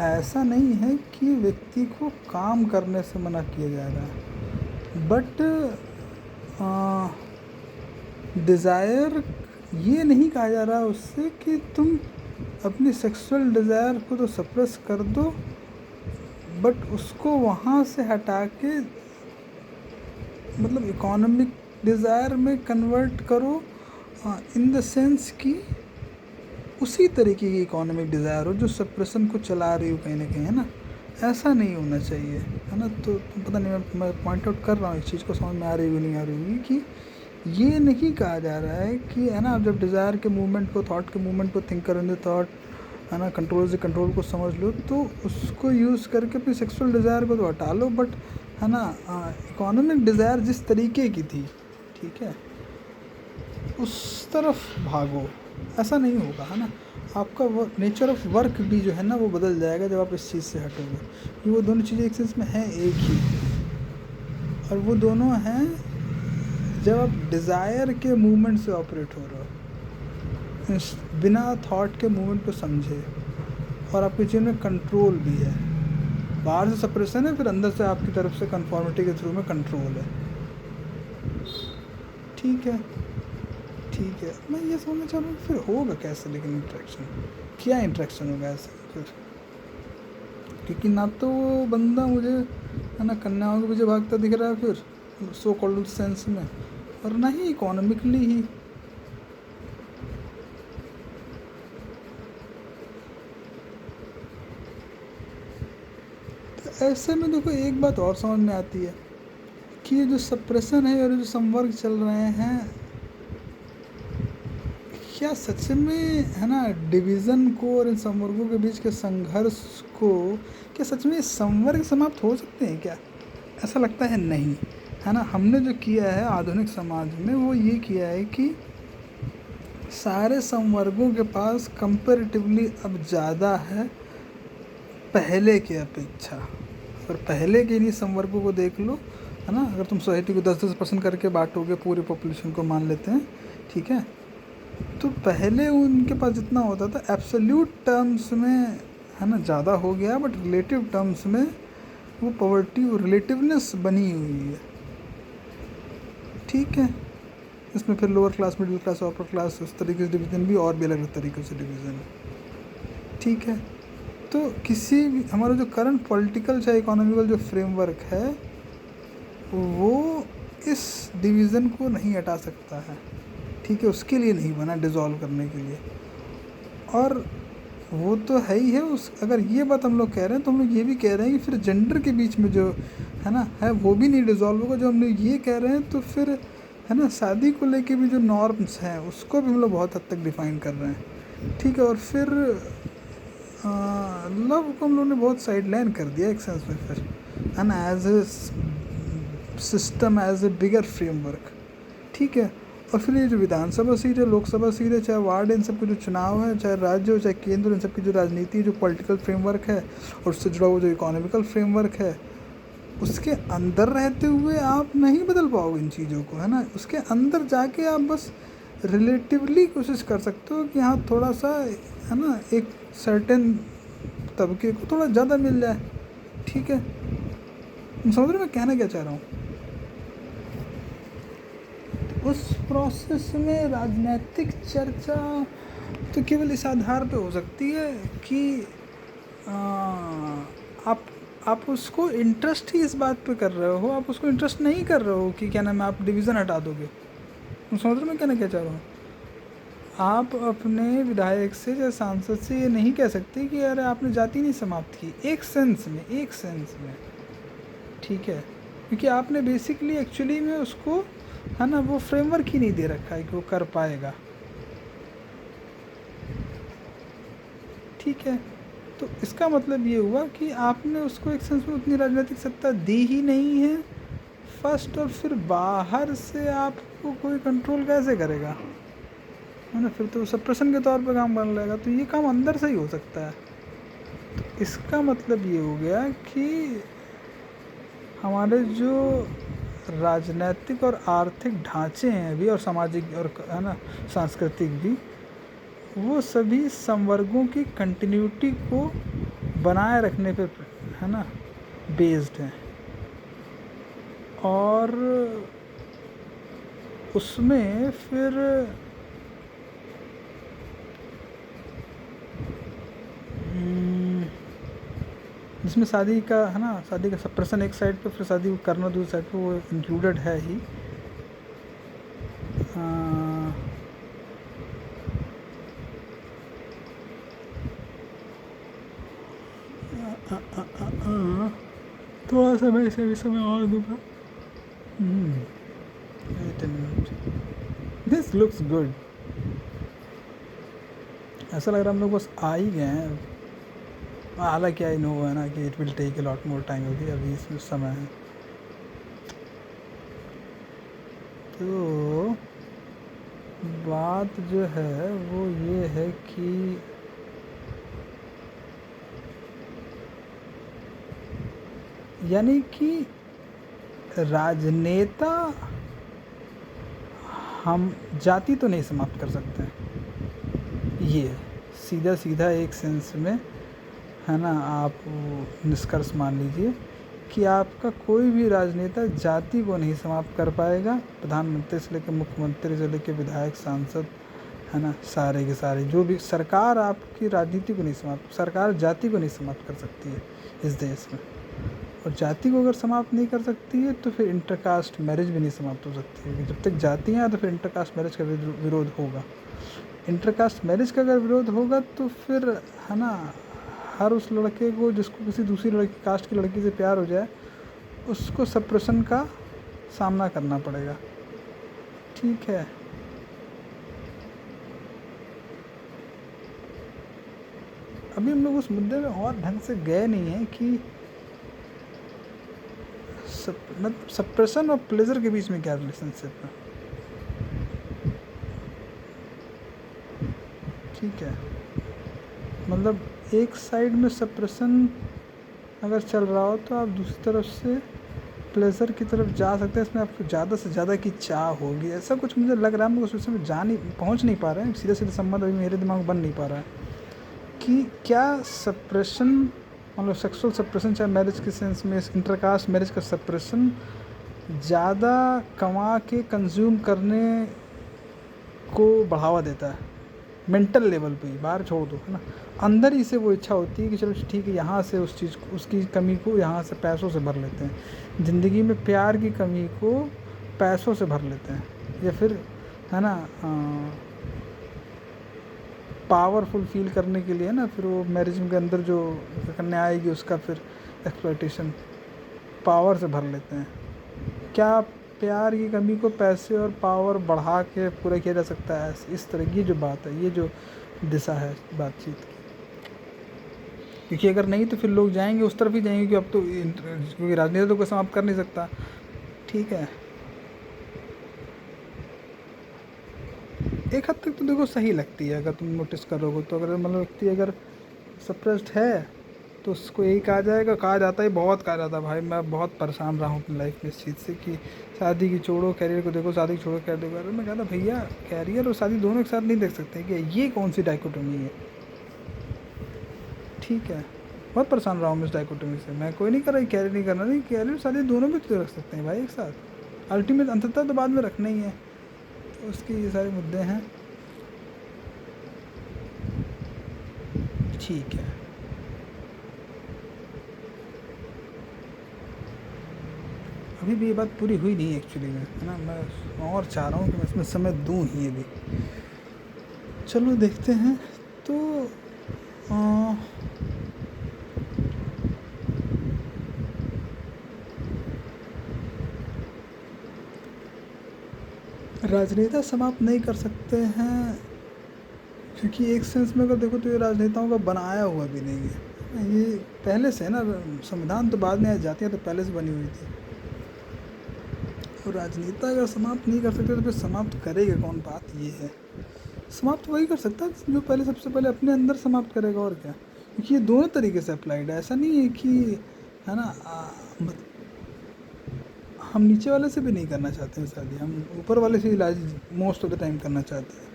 ऐसा नहीं है कि व्यक्ति को काम करने से मना किया जा रहा है, बट डिज़ायर ये नहीं कहा जा रहा उससे कि तुम अपनी सेक्सुअल डिज़ायर को तो सप्रेस कर दो, बट उसको वहाँ से हटा के मतलब इकोनॉमिक डिज़ायर में कन्वर्ट करो, इन द सेंस कि उसी तरीके की इकोनॉमिक डिज़ायर हो जो सप्रेशन को चला रही हो कहीं ना कहीं, है ना। ऐसा नहीं होना चाहिए, है ना। तो पता नहीं, मैं पॉइंट आउट कर रहा हूँ इस चीज़ को, समझ में आ रही हुई नहीं आ रही हुई कि ये नहीं कहा जा रहा है कि, है ना, आप जब डिज़ायर के मूवमेंट को, थॉट के मूवमेंट को थिंक करेंगे, थॉट, है ना, कंट्रोल से कंट्रोल को समझ लो, तो उसको यूज़ करके अपनी सेक्सुअल डिज़ायर को तो हटा लो, बट, है ना, इकोनॉमिक डिज़ायर जिस तरीके की थी, ठीक है, उस तरफ भागो। ऐसा नहीं होगा, है ना। आपका नेचर ऑफ वर्क भी जो है ना वो बदल जाएगा जब आप इस चीज़ से हटोगे, कि वो दोनों चीज़ें एक सेंस में हैं एक ही, और वो दोनों हैं जब आप डिज़ायर के मूवमेंट से ऑपरेट हो रहे हो, बिना थॉट के मूवमेंट को समझे, और आपके जीवन में कंट्रोल भी है। बाहर से सप्रेशन है, फिर अंदर से आपकी तरफ से कंफॉर्मिटी के थ्रू में कंट्रोल है। ठीक है, ठीक है। मैं ये समझना चाह रहा हूँ फिर होगा कैसे, लेकिन इंट्रैक्शन, क्या इंट्रैक्शन होगा ऐसे फिर, क्योंकि ना तो वो बंदा मुझे, है ना, कन्याओं के पीछे भागता दिख रहा है फिर सो कॉल्ड सेंस में, और ना ही इकोनॉमिकली ही। तो ऐसे में देखो एक बात और समझ में आती है कि ये जो सप्रेशन है और जो संवर्ग चल रहे हैं, क्या सच में, है ना, डिवीज़न को और इन संवर्गों के बीच के संघर्ष को, क्या सच में संवर्ग समाप्त हो सकते हैं क्या? ऐसा लगता है नहीं, है ना। हमने जो किया है आधुनिक समाज में वो ये किया है कि सारे संवर्गों के पास कंपैरेटिवली अब ज़्यादा है पहले की अपेक्षा। अगर पहले के इन्हीं संवर्गों को देख लो, है ना, अगर तुम सोसाइटी को 10-10% करके बांटोगे, पूरी पॉपुलेशन को मान लेते हैं, ठीक है, तो पहले उनके पास जितना होता था एब्सोल्यूट टर्म्स में, है ना, ज़्यादा हो गया, बट रिलेटिव टर्म्स में वो पॉवर्टी और रिलेटिवनेस बनी हुई है। ठीक है, इसमें फिर lower class, middle class, upper class, उस तरीके से डिवीज़न भी, और भी अलग अलग तरीक़े से डिवीज़न है। ठीक है, तो किसी भी हमारा जो करंट पॉलिटिकल चाहे इकोनॉमिकल जो फ्रेमवर्क है वो इस डिवीज़न को नहीं हटा सकता है। ठीक है, उसके लिए नहीं बना, डिज़ोल्व करने के लिए। और वो तो है ही है, उस अगर ये बात हम लोग कह रहे हैं तो हम लोग ये भी कह रहे हैं कि फिर जेंडर के बीच में जो, है ना, है वो भी नहीं डिज़ोल्व होगा। जो हम लोग ये कह रहे हैं तो फिर, है ना, शादी को लेके भी जो नॉर्म्स हैं उसको भी हम लोग बहुत हद तक डिफ़ाइन कर रहे हैं। ठीक है, और फिर लव को हम लोग ने बहुत साइडलाइन कर दिया एक सेंस में फिर, है ना, as a system, as a bigger framework. ठीक है, और फिर ये जो विधानसभा सीट है, लोकसभा सीट है, चाहे वार्ड, इन सब के जो चुनाव है, चाहे राज्य हो चाहे केंद्र, इन सब की जो राजनीति है, जो पॉलिटिकल फ्रेमवर्क है और उससे जुड़ा हुआ जो इकोनॉमिकल फ्रेमवर्क है, उसके अंदर रहते हुए आप नहीं बदल पाओगे इन चीज़ों को, है ना। उसके अंदर जाके आप बस रिलेटिवली कोशिश कर सकते हो कि हाँ थोड़ा सा, है ना, एक सर्टेन तबके को थोड़ा ज़्यादा मिल जाए। ठीक है, समझ रहे मैं कहना क्या चाह रहा हूँ। उस प्रोसेस में राजनीतिक चर्चा तो केवल इस आधार पे हो सकती है कि आप उसको इंटरेस्ट ही इस बात पे कर रहे हो, आप उसको इंटरेस्ट नहीं कर रहे हो कि क्या नाम है, आप डिवीज़न हटा दोगे। समझ रहे मैं कहना क्या चाह रहा हूँ। आप अपने विधायक से या सांसद से ये नहीं कह सकते कि अरे आपने जाति नहीं समाप्त की, एक सेंस में। ठीक है, क्योंकि आपने बेसिकली एक्चुअली में उसको, है ना, वो फ्रेमवर्क ही नहीं दे रखा है कि वो कर पाएगा। ठीक है, तो इसका मतलब ये हुआ कि आपने उसको एक सेंस में उतनी राजनीतिक सत्ता दी ही नहीं है फर्स्ट, और फिर बाहर से आपको कोई कंट्रोल कैसे करेगा, है ना। फिर तो सप्रेशन के तौर पे काम बन जाएगा, तो ये काम अंदर से ही हो सकता है। तो इसका मतलब ये हो गया कि हमारे जो राजनीतिक और आर्थिक ढांचे हैं अभी, और सामाजिक और, है ना, सांस्कृतिक भी, वो सभी संवर्गों की कंटिन्यूटी को बनाए रखने पे, है ना, बेस्ड है। और उसमें फिर जिसमें शादी का, है ना, शादी का सप्रेशन एक साइड पे, फिर शादी को करना दूसरी साइड पे, वो इंक्लूडेड है ही। थोड़ा सा मैं इसे भी समय और दूंगा। This looks good. ऐसा लग रहा है हम लोग बस आ ही गए हैं। हालांकि आई नो है ना कि it will take a lot more time, अभी इसमें समय है। तो बात जो है वो ये है कि यानी कि राजनेता, हम जाति तो नहीं समाप्त कर सकते, ये सीधा सीधा एक सेंस में, है ना, आप निष्कर्ष मान लीजिए कि आपका कोई भी राजनेता जाति को नहीं समाप्त कर पाएगा। प्रधानमंत्री से लेकर मुख्यमंत्री से लेकर विधायक, सांसद, है ना, सारे के सारे जो भी, सरकार आपकी राजनीति को नहीं समाप्त, सरकार जाति को नहीं समाप्त कर सकती है इस देश में। और जाति को अगर समाप्त नहीं कर सकती है तो फिर इंटरकास्ट मैरिज भी नहीं समाप्त हो सकती है। जब तक जातियाँ हैं तो फिर इंटरकास्ट मैरिज का विरोध होगा। इंटरकास्ट मैरिज का अगर विरोध होगा तो फिर, है ना, हर उस लड़के को जिसको किसी दूसरी लड़की, कास्ट की लड़की से प्यार हो जाए, उसको सप्रेशन का सामना करना पड़ेगा। ठीक है, अभी हम लोग उस मुद्दे में और ढंग से गए नहीं हैं कि मतलब सप्रेशन और प्लेजर के बीच में क्या रिलेशनशिप है। ठीक है, मतलब एक साइड में सप्रेशन अगर चल रहा हो तो आप दूसरी तरफ से प्लेजर की तरफ जा सकते हैं। इसमें आपको ज़्यादा से ज़्यादा की चाह होगी, ऐसा कुछ मुझे लग रहा है। हम लोग उस विषय में पहुँच नहीं पा रहे हैं। सीधे सीधे संबंध अभी मेरे दिमाग में बन नहीं पा रहा है कि क्या सप्रेशन, मतलब सेक्सुअल सप्रेशन, चाहे मैरिज के सेंस में इंटरकास्ट मैरिज का सप्रेशन ज़्यादा कमा के कंज्यूम करने को बढ़ावा देता है। मेंटल लेवल पे ही बाहर छोड़ दो, है ना, अंदर ही से वो इच्छा होती है कि चलो ठीक है, यहाँ से उस चीज़ को, उसकी कमी को यहाँ से पैसों से भर लेते हैं। ज़िंदगी में प्यार की कमी को पैसों से भर लेते हैं, या फिर, है ना, पावरफुल फील करने के लिए ना, फिर वो मैरिज के अंदर जो करने आएगी उसका फिर एक्सप्लॉयटेशन पावर से भर लेते हैं। क्या प्यार की कमी को पैसे और पावर बढ़ा के पूरा किया जा सकता है? इस तरह की जो बात है, ये जो दिशा है बातचीत की, क्योंकि अगर नहीं तो फिर लोग जाएंगे उस तरफ ही जाएंगे कि अब तो, क्योंकि राजनीति तो कोई समाप्त कर नहीं सकता। ठीक है, एक हद तक तो देखो सही लगती है अगर तुम नोटिस करोगे तो। अगर मतलब व्यक्ति अगर सप्रेस्ड है तो उसको यही कहा जाएगा, कहा जाता है, बहुत कहा जाता है। भाई मैं बहुत परेशान रहा हूँ अपनी लाइफ में इस चीज़ से कि शादी की छोड़ो, कैरियर को देखो, शादी की छोड़ो कैरियर देखो। अरे मैं कहता भैया, कैरियर और शादी दोनों एक साथ नहीं देख सकते कि ये कौन सी डाइकोटोमी है। ठीक है, बहुत परेशान रहा हूँ इस डाइकोटोमी से। मैं कोई नहीं कर रहा कैरियर नहीं करना, नहीं, कैरियर शादी दोनों भी तो रख सकते हैं भाई एक साथ। अल्टीमेट अंततः तो बाद में रखना ही है, तो उसके ये सारे मुद्दे हैं। ठीक है, अभी भी ये बात पूरी हुई नहीं एक्चुअली में, है ना। मैं और चाह रहा हूँ कि मैं इसमें समय दूँ ही अभी। चलो देखते हैं। तो राजनेता समाप्त नहीं कर सकते हैं, क्योंकि एक सेंस में अगर देखो तो ये राजनेताओं का बनाया हुआ भी नहीं है, ये पहले से है ना। संविधान तो बाद में आ जाती है, तो पहले से बनी हुई थी। और राजनेता अगर समाप्त नहीं कर सकते तो फिर समाप्त करेगा कौन? बात ये है, समाप्त वही कर सकता है जो पहले, सबसे पहले अपने अंदर समाप्त करेगा, और क्या। क्योंकि ये दोनों तरीके से अप्लाइड है। ऐसा नहीं है कि, है ना, हम नीचे वाले से भी नहीं करना चाहते हैं शादी, हम ऊपर वाले से इलाज मोस्ट ऑफ द टाइम करना चाहते हैं,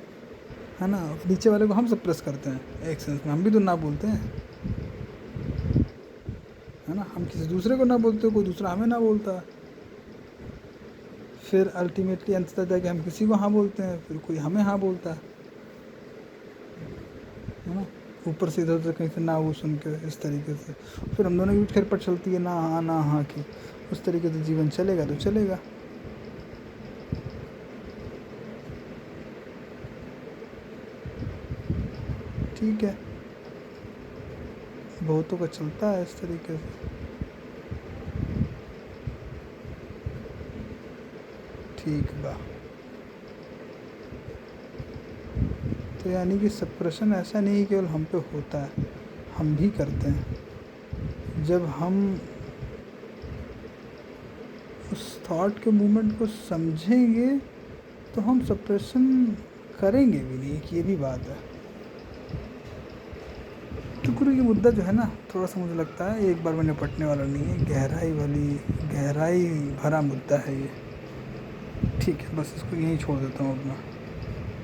है ना। नीचे वाले को हम सप्रेस करते हैं एक सेंस में, हम भी तो ना बोलते हैं। है ना। हम किसी दूसरे को ना बोलते, कोई दूसरा हमें ना बोलता, फिर अल्टीमेटली अंततः जाके हम किसी को हाँ बोलते हैं, फिर कोई हमें हाँ बोलता है ना। ऊपर से इधर उधर कहीं से ना वो सुन के इस तरीके से फिर हम दोनों की खेरपट चलती है, ना हाँ की। उस तरीके से जीवन चलेगा तो चलेगा। ठीक है, बहुतों का चलता है इस तरीके से। ठीक बा। तो यानी कि सप्रेशन ऐसा नहीं केवल हम पे होता है, हम भी करते हैं। जब हम उस थॉट के मूवमेंट को समझेंगे तो हम सप्रेशन करेंगे भी नहीं, कि ये भी बात है। तो गुरु ये मुद्दा जो है ना, थोड़ा सा मुझे लगता है एक बार में निपटने वाला नहीं है, गहराई भरा मुद्दा है ये। ठीक है, बस इसको यहीं छोड़ देता हूँ अपना।